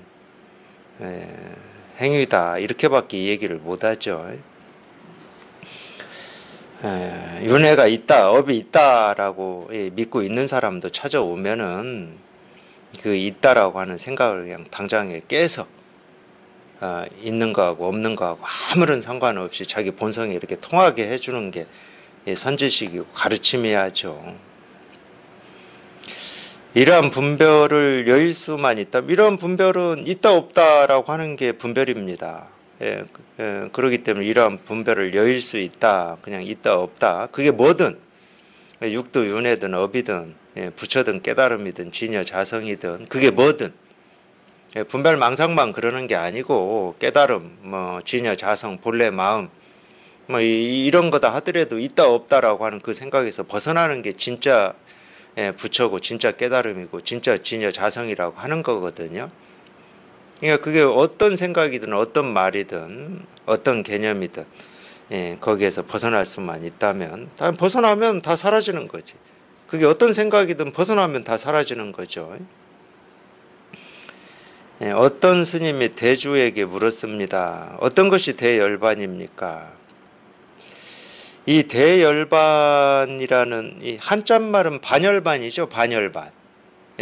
행위다 이렇게밖에 얘기를 못하죠. 윤회가 있다, 업이 있다라고 믿고 있는 사람도 찾아오면은 그 있다라고 하는 생각을 그냥 당장에 깨서 있는 거하고 없는 거하고 아무런 상관없이 자기 본성에 이렇게 통하게 해주는 게 선지식이고 가르침이야죠. 이러한 분별을 여일 수만 있다면, 이러한 분별은 있다 없다라고 하는 게 분별입니다. 그렇기 때문에 이러한 분별을 여일 수 있다, 그냥 있다 없다, 그게 뭐든 육도 윤회든 업이든 부처든 깨달음이든 진여 자성이든 그게 뭐든 분별 망상만 그러는 게 아니고 깨달음, 뭐 진여 자성, 본래 마음, 뭐 이런 거다 하더라도 있다 없다라고 하는 그 생각에서 벗어나는 게 진짜 부처고 진짜 깨달음이고 진짜 진여 자성이라고 하는 거거든요. 그러니까 그게 어떤 생각이든 어떤 말이든 어떤 개념이든 거기에서 벗어날 수만 있다면, 다 벗어나면 다 사라지는 거지. 그게 어떤 생각이든 벗어나면 다 사라지는 거죠. 어떤 스님이 대주에게 물었습니다. 어떤 것이 대열반입니까? 이 대열반이라는 이 한자말은 반열반이죠. 반열반.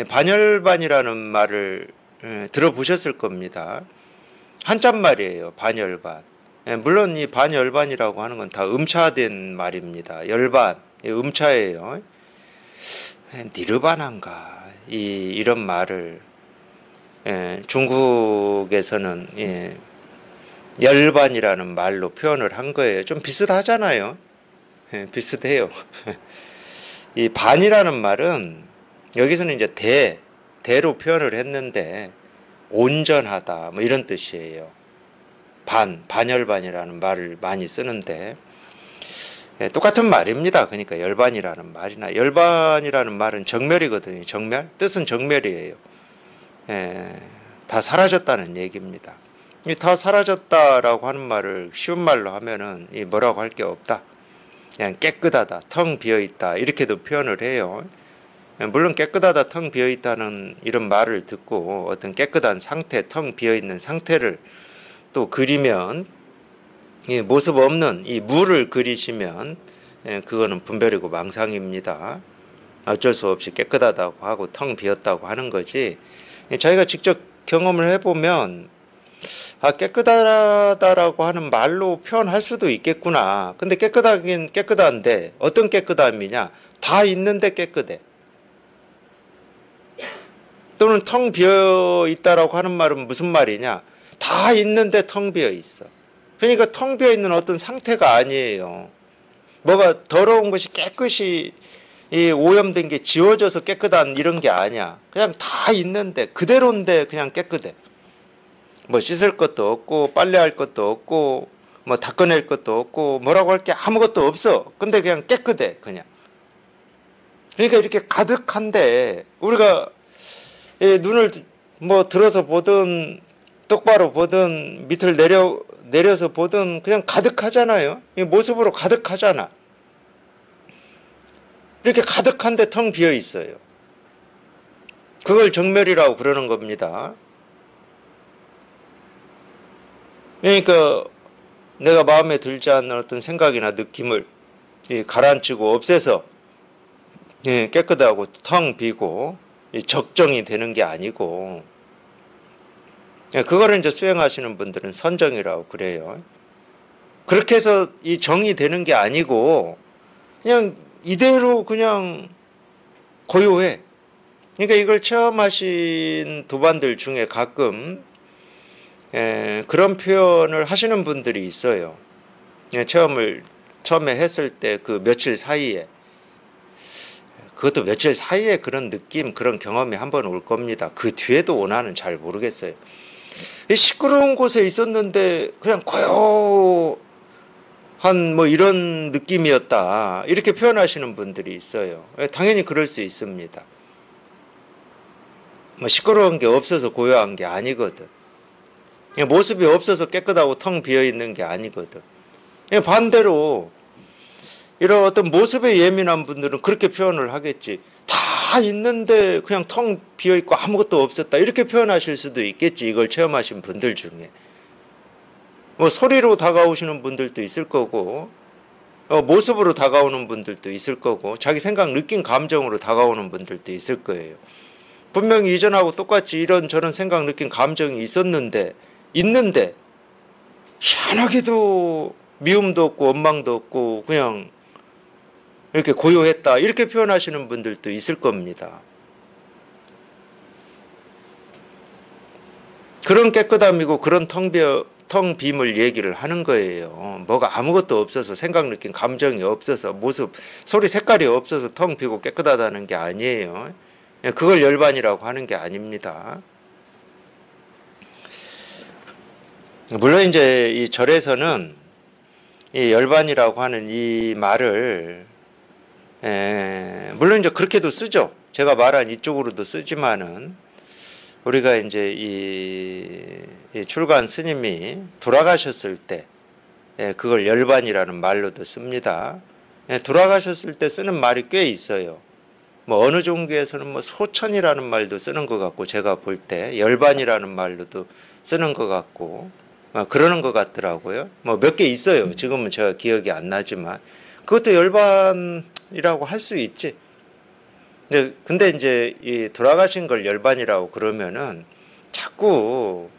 반열반이라는 말을 들어보셨을 겁니다. 한자말이에요. 반열반. 물론 이 반열반이라고 하는 건 다 음차된 말입니다. 열반, 음차예요. 니르바나인가 이런 말을 중국에서는 열반이라는 말로 표현을 한 거예요. 좀 비슷하잖아요. 비슷해요. 이 반이라는 말은 여기서는 이제 대로 표현을 했는데 온전하다 뭐 이런 뜻이에요. 반열반이라는 말을 많이 쓰는데 똑같은 말입니다. 그러니까 열반이라는 말이나 열반이라는 말은 정멸이거든요. 정멸? 뜻은 정멸이에요. 다 사라졌다는 얘기입니다. 다 사라졌다라고 하는 말을 쉬운 말로 하면은 뭐라고 할 게 없다. 그냥 깨끗하다, 텅 비어있다 이렇게도 표현을 해요. 물론 깨끗하다, 텅 비어있다는 이런 말을 듣고 어떤 깨끗한 상태, 텅 비어있는 상태를 또 그리면 모습 없는 이 무를 그리시면 그거는 분별이고 망상입니다. 어쩔 수 없이 깨끗하다고 하고 텅 비었다고 하는 거지. 자기가 직접 경험을 해보면 깨끗하다라고 하는 말로 표현할 수도 있겠구나. 근데 깨끗하긴 깨끗한데 어떤 깨끗함이냐? 다 있는데 깨끗해. 또는 텅 비어 있다라고 하는 말은 무슨 말이냐? 다 있는데 텅 비어 있어. 그러니까 텅 비어 있는 어떤 상태가 아니에요. 뭐가 더러운 것이 깨끗이 오염된 게 지워져서 깨끗한 이런 게 아니야. 그냥 다 있는데 그대로인데 그냥 깨끗해. 뭐 씻을 것도 없고 빨래할 것도 없고 뭐 닦아낼 것도 없고 뭐라고 할 게 아무것도 없어. 근데 그냥 깨끗해 그냥. 그러니까 이렇게 가득한데 우리가 눈을 뭐 들어서 보든 똑바로 보든 밑을 내려서 보든 그냥 가득하잖아요. 이 모습으로 가득하잖아. 이렇게 가득한데 텅 비어 있어요. 그걸 정멸이라고 그러는 겁니다. 그러니까 내가 마음에 들지 않는 어떤 생각이나 느낌을 가라앉히고 없애서 깨끗하고 텅 비고 적정이 되는 게 아니고, 그거를 이제 수행하시는 분들은 선정이라고 그래요. 그렇게 해서 이 정이 되는 게 아니고 그냥 이대로 그냥 고요해. 그러니까 이걸 체험하신 도반들 중에 가끔 그런 표현을 하시는 분들이 있어요. 체험을 처음에 했을 때 그 며칠 사이에, 그것도 며칠 사이에 그런 느낌, 그런 경험이 한번 올 겁니다. 그 뒤에도 오나는 잘 모르겠어요. 시끄러운 곳에 있었는데 그냥 고요한 뭐 이런 느낌이었다, 이렇게 표현하시는 분들이 있어요. 당연히 그럴 수 있습니다. 뭐 시끄러운 게 없어서 고요한 게 아니거든. 모습이 없어서 깨끗하고 텅 비어있는 게 아니거든. 반대로 이런 어떤 모습에 예민한 분들은 그렇게 표현을 하겠지. 다 있는데 그냥 텅 비어있고 아무것도 없었다, 이렇게 표현하실 수도 있겠지. 이걸 체험하신 분들 중에 뭐 소리로 다가오시는 분들도 있을 거고, 모습으로 다가오는 분들도 있을 거고, 자기 생각, 느낀 감정으로 다가오는 분들도 있을 거예요. 분명히 이전하고 똑같이 이런 저런 생각, 느낀 감정이 있는데 희한하게도 미움도 없고 원망도 없고 그냥 이렇게 고요했다, 이렇게 표현하시는 분들도 있을 겁니다. 그런 깨끗함이고 그런 텅 빔을 얘기를 하는 거예요. 뭐가 아무것도 없어서 생각, 느낌, 감정이 없어서 모습, 소리, 색깔이 없어서 텅 비고 깨끗하다는 게 아니에요. 그걸 열반이라고 하는 게 아닙니다. 물론 이제 이 절에서는 이 열반이라고 하는 이 말을 물론 이제 그렇게도 쓰죠. 제가 말한 이쪽으로도 쓰지만은 우리가 이제 이 출가한 스님이 돌아가셨을 때 그걸 열반이라는 말로도 씁니다. 돌아가셨을 때 쓰는 말이 꽤 있어요. 뭐 어느 종교에서는 뭐 소천이라는 말도 쓰는 것 같고 제가 볼 때 열반이라는 말로도 쓰는 것 같고 그러는 것 같더라고요. 뭐 몇 개 있어요. 지금은 제가 기억이 안 나지만 그것도 열반이라고 할 수 있지. 근데 이제 이 돌아가신 걸 열반이라고 그러면은 자꾸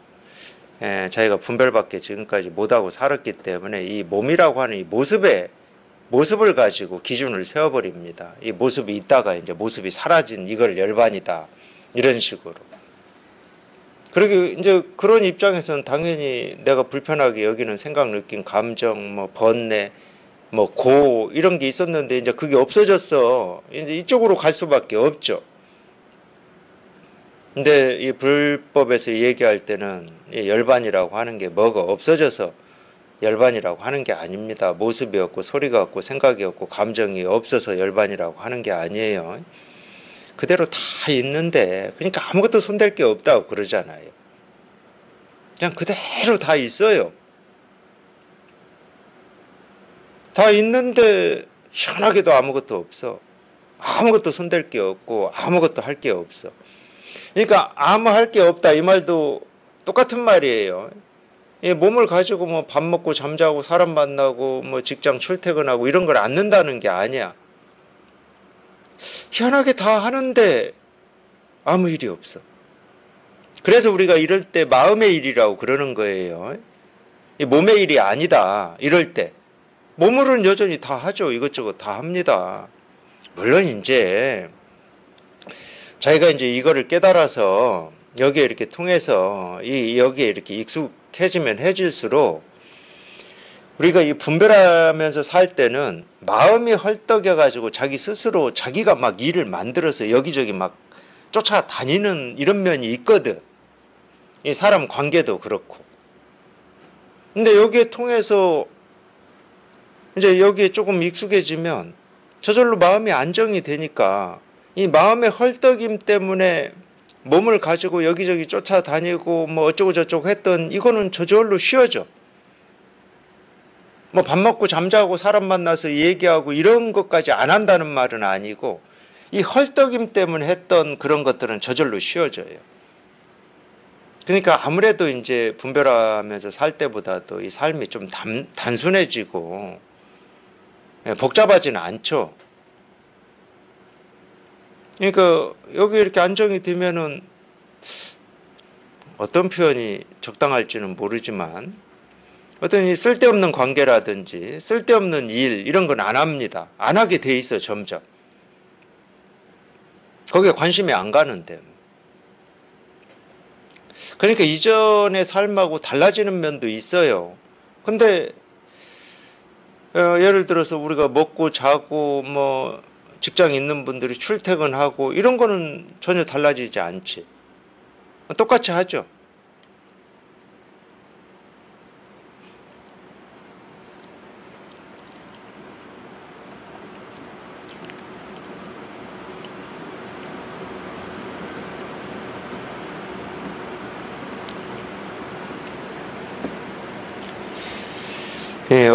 자기가 분별밖에 지금까지 못하고 살았기 때문에 이 몸이라고 하는 이 모습을 가지고 기준을 세워버립니다. 이 모습이 있다가 이제 모습이 사라진 이걸 열반이다. 이런 식으로. 그리고 이제 그런 입장에서는 당연히 내가 불편하게 여기는 생각, 느낌, 감정, 뭐 번뇌, 뭐 고 이런 게 있었는데 이제 그게 없어졌어. 이제 이쪽으로 갈 수밖에 없죠. 근데 이 불법에서 얘기할 때는 이 열반이라고 하는 게 뭐가 없어져서 열반이라고 하는 게 아닙니다. 모습이 없고 소리가 없고 생각이 없고 감정이 없어서 열반이라고 하는 게 아니에요. 그대로 다 있는데 그러니까 아무것도 손댈 게 없다고 그러잖아요. 그냥 그대로 다 있어요. 다 있는데 희한하게도 아무것도 없어. 아무것도 손댈 게 없고 아무것도 할 게 없어. 그러니까 아무 할 게 없다 이 말도 똑같은 말이에요. 이 몸을 가지고 뭐 밥 먹고 잠자고 사람 만나고 뭐 직장 출퇴근하고 이런 걸 않는다는 게 아니야. 희한하게 다 하는데 아무 일이 없어. 그래서 우리가 이럴 때 마음의 일이라고 그러는 거예요. 이 몸의 일이 아니다. 이럴 때. 몸으로는 여전히 다 하죠. 이것저것 다 합니다. 물론 이제 자기가 이제 이거를 깨달아서 여기에 이렇게 통해서 여기에 이렇게 익숙해지면 해질수록 우리가 이 분별하면서 살 때는 마음이 헐떡여가지고 자기 스스로 자기가 막 일을 만들어서 여기저기 막 쫓아다니는 이런 면이 있거든. 이 사람 관계도 그렇고. 근데 여기에 통해서 이제 여기에 조금 익숙해지면 저절로 마음이 안정이 되니까 이 마음의 헐떡임 때문에 몸을 가지고 여기저기 쫓아다니고 뭐 어쩌고 저쩌고 했던 이거는 저절로 쉬워져. 뭐 밥 먹고 잠자고 사람 만나서 얘기하고 이런 것까지 안 한다는 말은 아니고 이 헐떡임 때문에 했던 그런 것들은 저절로 쉬워져요. 그러니까 아무래도 이제 분별하면서 살 때보다도 이 삶이 좀 단순해지고 복잡하지는 않죠. 그러니까 여기 이렇게 안정이 되면은 어떤 표현이 적당할지는 모르지만 어떤 이 쓸데없는 관계라든지 쓸데없는 일 이런 건 안 합니다. 안 하게 돼 있어 점점. 거기에 관심이 안 가는데. 그러니까 이전의 삶하고 달라지는 면도 있어요. 근데 예를 들어서 우리가 먹고 자고 뭐 직장 있는 분들이 출퇴근하고 이런 거는 전혀 달라지지 않지. 똑같이 하죠.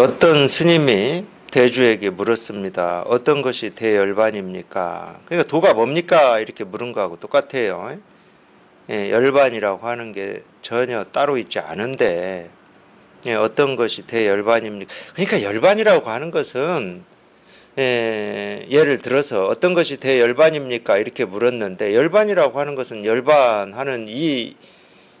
어떤 스님이 대주에게 물었습니다. 어떤 것이 대열반입니까? 그러니까 도가 뭡니까? 이렇게 물은 거하고 똑같아요. 열반이라고 하는 게 전혀 따로 있지 않은데 어떤 것이 대열반입니까? 그러니까 열반이라고 하는 것은 예를 들어서 어떤 것이 대열반입니까? 이렇게 물었는데 열반이라고 하는 것은 열반하는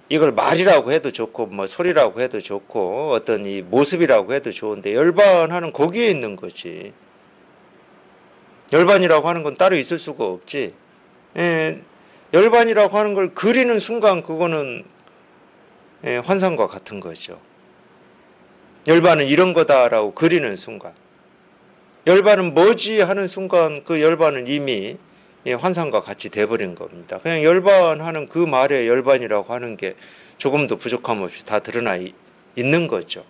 이걸 말이라고 해도 좋고 뭐 소리라고 해도 좋고 어떤 이 모습이라고 해도 좋은데 열반하는 거기에 있는 거지. 열반이라고 하는 건 따로 있을 수가 없지. 열반이라고 하는 걸 그리는 순간 그거는 환상과 같은 거죠. 열반은 이런 거다라고 그리는 순간, 열반은 뭐지 하는 순간 그 열반은 이미 환상과 같이 돼버린 겁니다. 그냥 열반하는 그 말에 열반이라고 하는 게 조금도 부족함 없이 다 드러나 있는 거죠.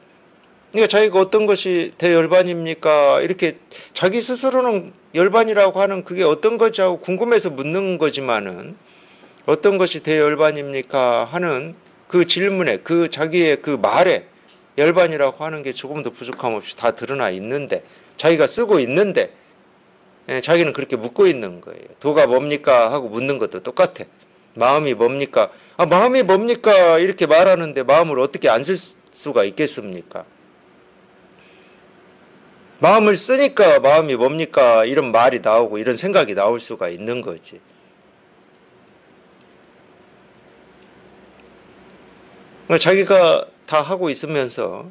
그러니까 자기가 어떤 것이 대열반입니까? 이렇게 자기 스스로는 열반이라고 하는 그게 어떤 거지 하고 궁금해서 묻는 거지만은 어떤 것이 대열반입니까? 하는 그 질문에 그 자기의 그 말에 열반이라고 하는 게 조금도 부족함 없이 다 드러나 있는데 자기가 쓰고 있는데 자기는 그렇게 묻고 있는 거예요. 도가 뭡니까? 하고 묻는 것도 똑같아. 마음이 뭡니까? 마음이 뭡니까? 이렇게 말하는데 마음을 어떻게 안 쓸 수가 있겠습니까? 마음을 쓰니까 마음이 뭡니까? 이런 말이 나오고 이런 생각이 나올 수가 있는 거지. 자기가 다 하고 있으면서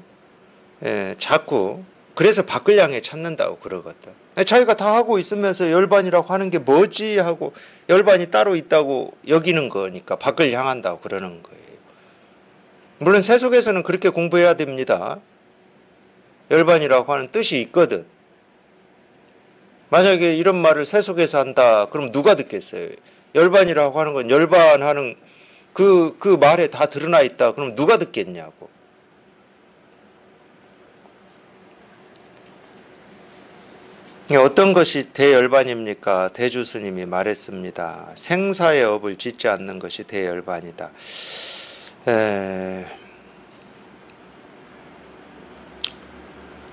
자꾸 그래서 밖을 향해 찾는다고 그러거든. 자기가 다 하고 있으면서 열반이라고 하는 게 뭐지 하고 열반이 따로 있다고 여기는 거니까 밖을 향한다고 그러는 거예요. 물론 세속에서는 그렇게 공부해야 됩니다. 열반이라고 하는 뜻이 있거든. 만약에 이런 말을 세속에서 한다 그럼 누가 듣겠어요? 열반이라고 하는 건 열반하는 그 말에 다 드러나 있다 그럼 누가 듣겠냐고. 어떤 것이 대열반입니까? 대주 스님이 말했습니다. 생사의 업을 짓지 않는 것이 대열반이다.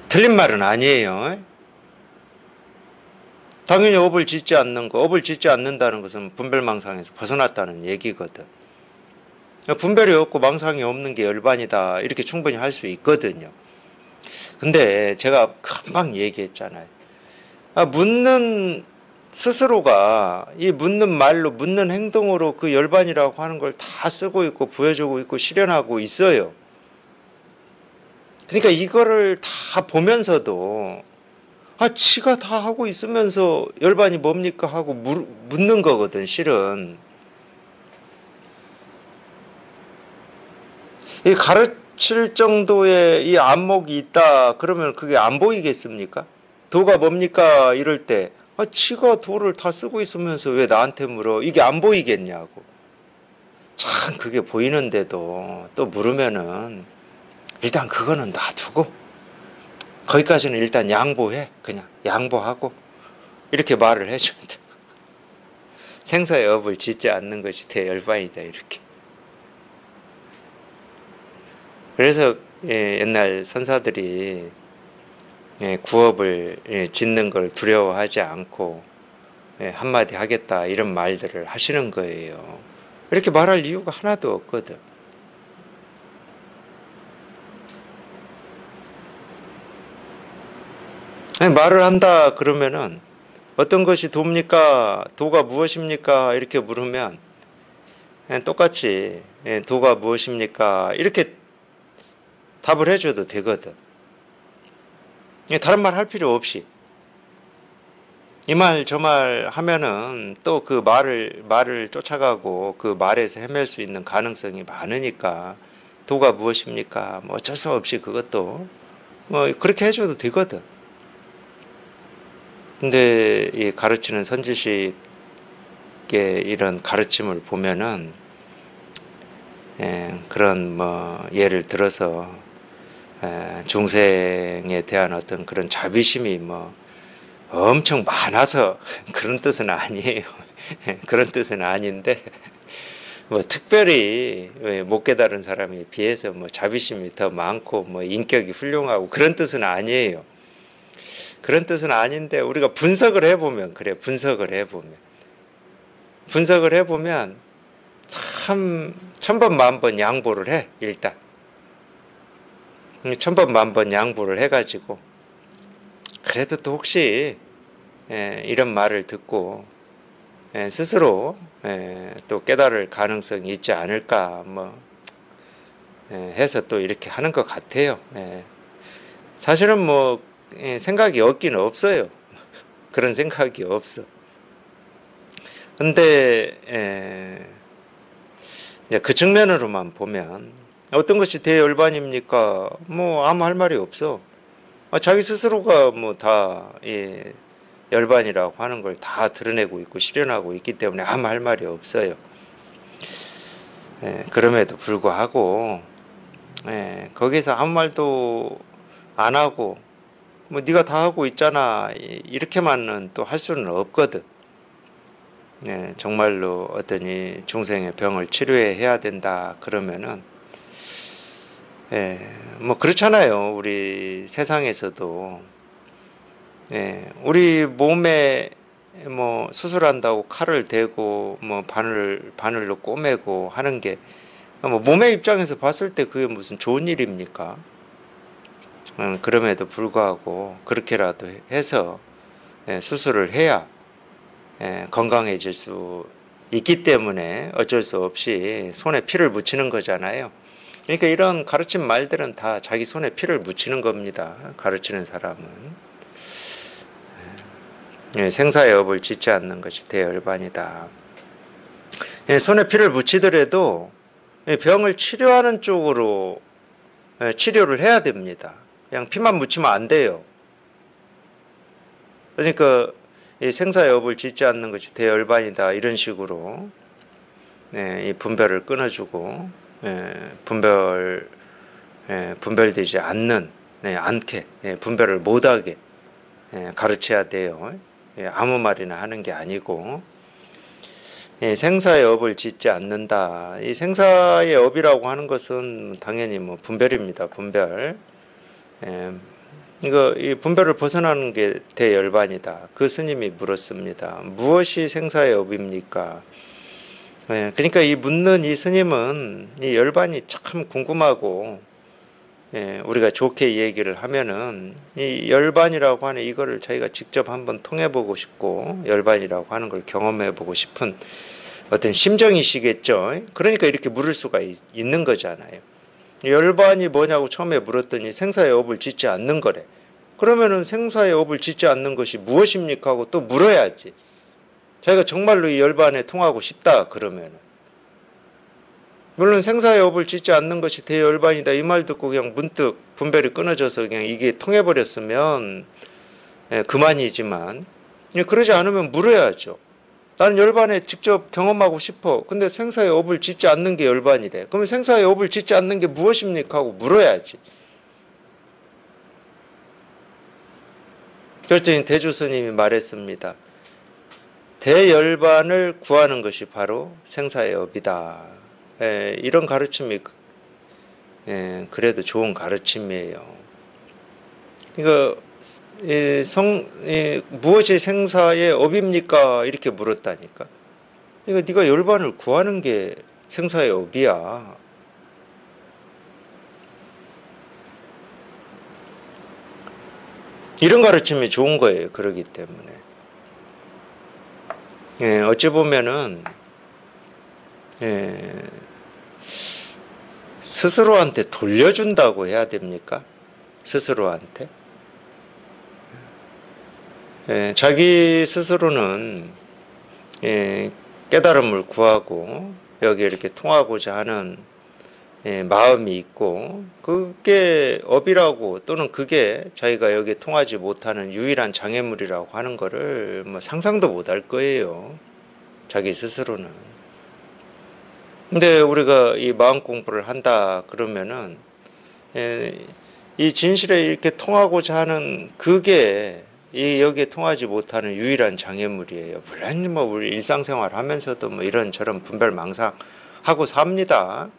틀린 말은 아니에요. 당연히 업을 짓지 않는 거, 업을 짓지 않는다는 것은 분별망상에서 벗어났다는 얘기거든. 분별이 없고 망상이 없는 게 열반이다 이렇게 충분히 할 수 있거든요. 근데 제가 금방 얘기했잖아요. 묻는 스스로가 이 묻는 말로 묻는 행동으로 그 열반이라고 하는 걸 다 쓰고 있고 부여주고 있고 실현하고 있어요. 그러니까 이거를 다 보면서도 지가 다 하고 있으면서 열반이 뭡니까 하고 묻는 거거든 실은. 이 가르칠 정도의 이 안목이 있다 그러면 그게 안 보이겠습니까? 도가 뭡니까 이럴 때 지가 도를 다 쓰고 있으면서 왜 나한테 물어? 이게 안 보이겠냐고. 참 그게 보이는데도 또 물으면은 일단 그거는 놔두고 거기까지는 일단 양보해. 그냥 양보하고 이렇게 말을 해준다. 생사의 업을 짓지 않는 것이 대열반이다 이렇게. 그래서 옛날 선사들이 구업을 짓는 걸 두려워하지 않고 한마디 하겠다 이런 말들을 하시는 거예요. 이렇게 말할 이유가 하나도 없거든. 말을 한다 그러면은 어떤 것이 도입니까? 도가 무엇입니까? 이렇게 물으면 똑같이 도가 무엇입니까? 이렇게 답을 해줘도 되거든. 다른 말 할 필요 없이 이 말 저 말 하면은 또 그 말을 쫓아가고 그 말에서 헤맬 수 있는 가능성이 많으니까 도가 무엇입니까? 뭐 어쩔 수 없이 그것도 뭐 그렇게 해줘도 되거든. 근데 이 가르치는 선지식의 이런 가르침을 보면은 그런 뭐 예를 들어서 중생에 대한 어떤 그런 자비심이 뭐 엄청 많아서 그런 뜻은 아니에요. 그런 뜻은 아닌데 뭐 특별히 못 깨달은 사람에 비해서 뭐 자비심이 더 많고 뭐 인격이 훌륭하고 그런 뜻은 아니에요. 그런 뜻은 아닌데 우리가 분석을 해보면 그래. 분석을 해보면 참 천번 만번 양보를 해. 일단 천번 만번 양보를 해가지고 그래도 또 혹시 이런 말을 듣고 스스로 또 깨달을 가능성이 있지 않을까 뭐 해서 또 이렇게 하는 것 같아요. 사실은 뭐 생각이 없기는 없어요. 그런 생각이 없어. 근데 그 측면으로만 보면 어떤 것이 대열반입니까? 뭐 아무 할 말이 없어. 자기 스스로가 뭐 다 열반이라고 하는 걸 다 드러내고 있고 실현하고 있기 때문에 아무 할 말이 없어요. 그럼에도 불구하고 거기서 아무 말도 안 하고 뭐 네가 다 하고 있잖아 이렇게만은 또 할 수는 없거든. 정말로 어떤 이 중생의 병을 치료해야 된다 그러면은 뭐 그렇잖아요. 우리 세상에서도 우리 몸에 뭐 수술한다고 칼을 대고 뭐 바늘로 꼬매고 하는 게 뭐 몸의 입장에서 봤을 때 그게 무슨 좋은 일입니까? 그럼에도 불구하고 그렇게라도 해서 수술을 해야 건강해질 수 있기 때문에 어쩔 수 없이 손에 피를 묻히는 거잖아요. 그러니까 이런 가르친 말들은 다 자기 손에 피를 묻히는 겁니다. 가르치는 사람은. 생사의 업을 짓지 않는 것이 대열반이다. 손에 피를 묻히더라도 병을 치료하는 쪽으로 치료를 해야 됩니다. 그냥 피만 묻히면 안 돼요. 그러니까 생사의 업을 짓지 않는 것이 대열반이다. 이런 식으로 이 분별을 끊어주고 분별되지 않게 분별을 못하게 가르쳐야 돼요. 아무 말이나 하는 게 아니고 생사의 업을 짓지 않는다. 이 생사의 업이라고 하는 것은 당연히 뭐 분별입니다. 분별. 이 분별을 벗어나는 게 대열반이다. 그 스님이 물었습니다. 무엇이 생사의 업입니까? 그러니까 이 묻는 이 스님은 이 열반이 참 궁금하고 우리가 좋게 얘기를 하면은 이 열반이라고 하는 이거를 자기가 직접 한번 통해보고 싶고 열반이라고 하는 걸 경험해보고 싶은 어떤 심정이시겠죠. 그러니까 이렇게 물을 수가 있는 거잖아요. 열반이 뭐냐고 처음에 물었더니 생사의 업을 짓지 않는 거래. 그러면은 생사의 업을 짓지 않는 것이 무엇입니까 하고 또 물어야지. 자기가 정말로 이 열반에 통하고 싶다 그러면은. 물론 생사의 업을 짓지 않는 것이 대열반이다 이 말 듣고 그냥 문득 분별이 끊어져서 그냥 이게 통해버렸으면 그만이지만 그러지 않으면 물어야죠. 나는 열반에 직접 경험하고 싶어. 근데 생사의 업을 짓지 않는 게 열반이래. 그러면 생사의 업을 짓지 않는 게 무엇입니까 하고 물어야지. 그랬더니 대주 스님이 말했습니다. 대열반을 구하는 것이 바로 생사의 업이다. 이런 가르침이 그래도 좋은 가르침이에요. 이거 무엇이 생사의 업입니까? 이렇게 물었다니까. 이거 네가 열반을 구하는 게 생사의 업이야. 이런 가르침이 좋은 거예요. 그러기 때문에. 어찌 보면은 스스로한테 돌려준다고 해야 됩니까? 스스로한테. 자기 스스로는 깨달음을 구하고 여기 이렇게 통하고자 하는 마음이 있고 그게 업이라고 또는 그게 자기가 여기에 통하지 못하는 유일한 장애물이라고 하는 거를 뭐 상상도 못할 거예요. 자기 스스로는. 근데 우리가 이 마음 공부를 한다 그러면은 이 진실에 이렇게 통하고자 하는 그게 이 여기에 통하지 못하는 유일한 장애물이에요. 물론 뭐 우리 일상생활 하면서도 뭐 이런저런 분별망상하고 삽니다.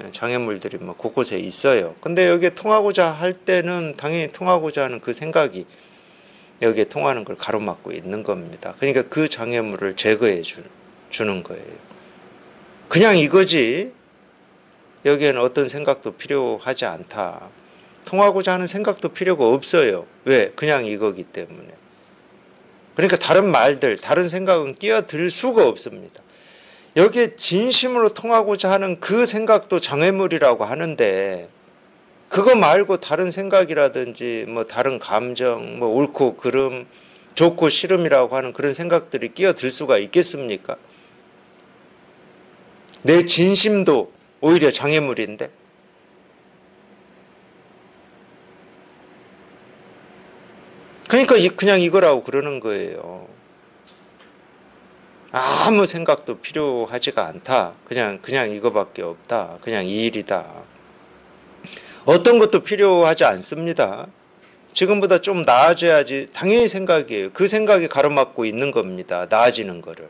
장애물들이 뭐 곳곳에 있어요. 근데 여기에 통하고자 할 때는 당연히 통하고자 하는 그 생각이 여기에 통하는 걸 가로막고 있는 겁니다. 그러니까 그 장애물을 제거해 주는 거예요. 그냥 이거지 여기에는 어떤 생각도 필요하지 않다. 통하고자 하는 생각도 필요가 없어요. 왜? 그냥 이거기 때문에. 그러니까 다른 말들, 다른 생각은 끼어들 수가 없습니다. 여기에 진심으로 통하고자 하는 그 생각도 장애물이라고 하는데 그거 말고 다른 생각이라든지 뭐 다른 감정, 뭐 옳고 그름, 좋고 싫음이라고 하는 그런 생각들이 끼어들 수가 있겠습니까? 내 진심도 오히려 장애물인데. 그러니까 그냥 이거라고 그러는 거예요. 아무 생각도 필요하지가 않다. 그냥 이거밖에 없다. 그냥 이 일이다. 어떤 것도 필요하지 않습니다. 지금보다 좀 나아져야지 당연히 생각이에요. 그 생각이 가로막고 있는 겁니다. 나아지는 거를.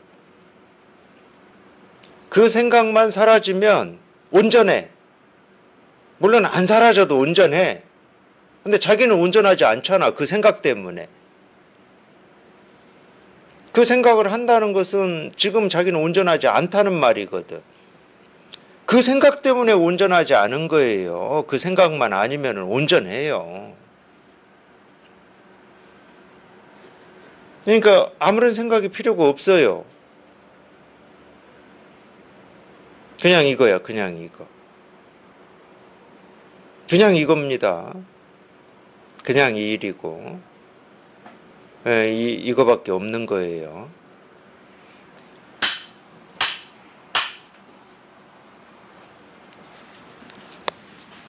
그 생각만 사라지면 온전해. 물론 안 사라져도 온전해. 근데 자기는 온전하지 않잖아. 그 생각 때문에. 그 생각을 한다는 것은 지금 자기는 온전하지 않다는 말이거든. 그 생각 때문에 온전하지 않은 거예요. 그 생각만 아니면 온전해요. 그러니까 아무런 생각이 필요가 없어요. 그냥 이거야, 그냥 이거. 그냥 이겁니다. 그냥 이 일이고, 이거밖에 없는 거예요.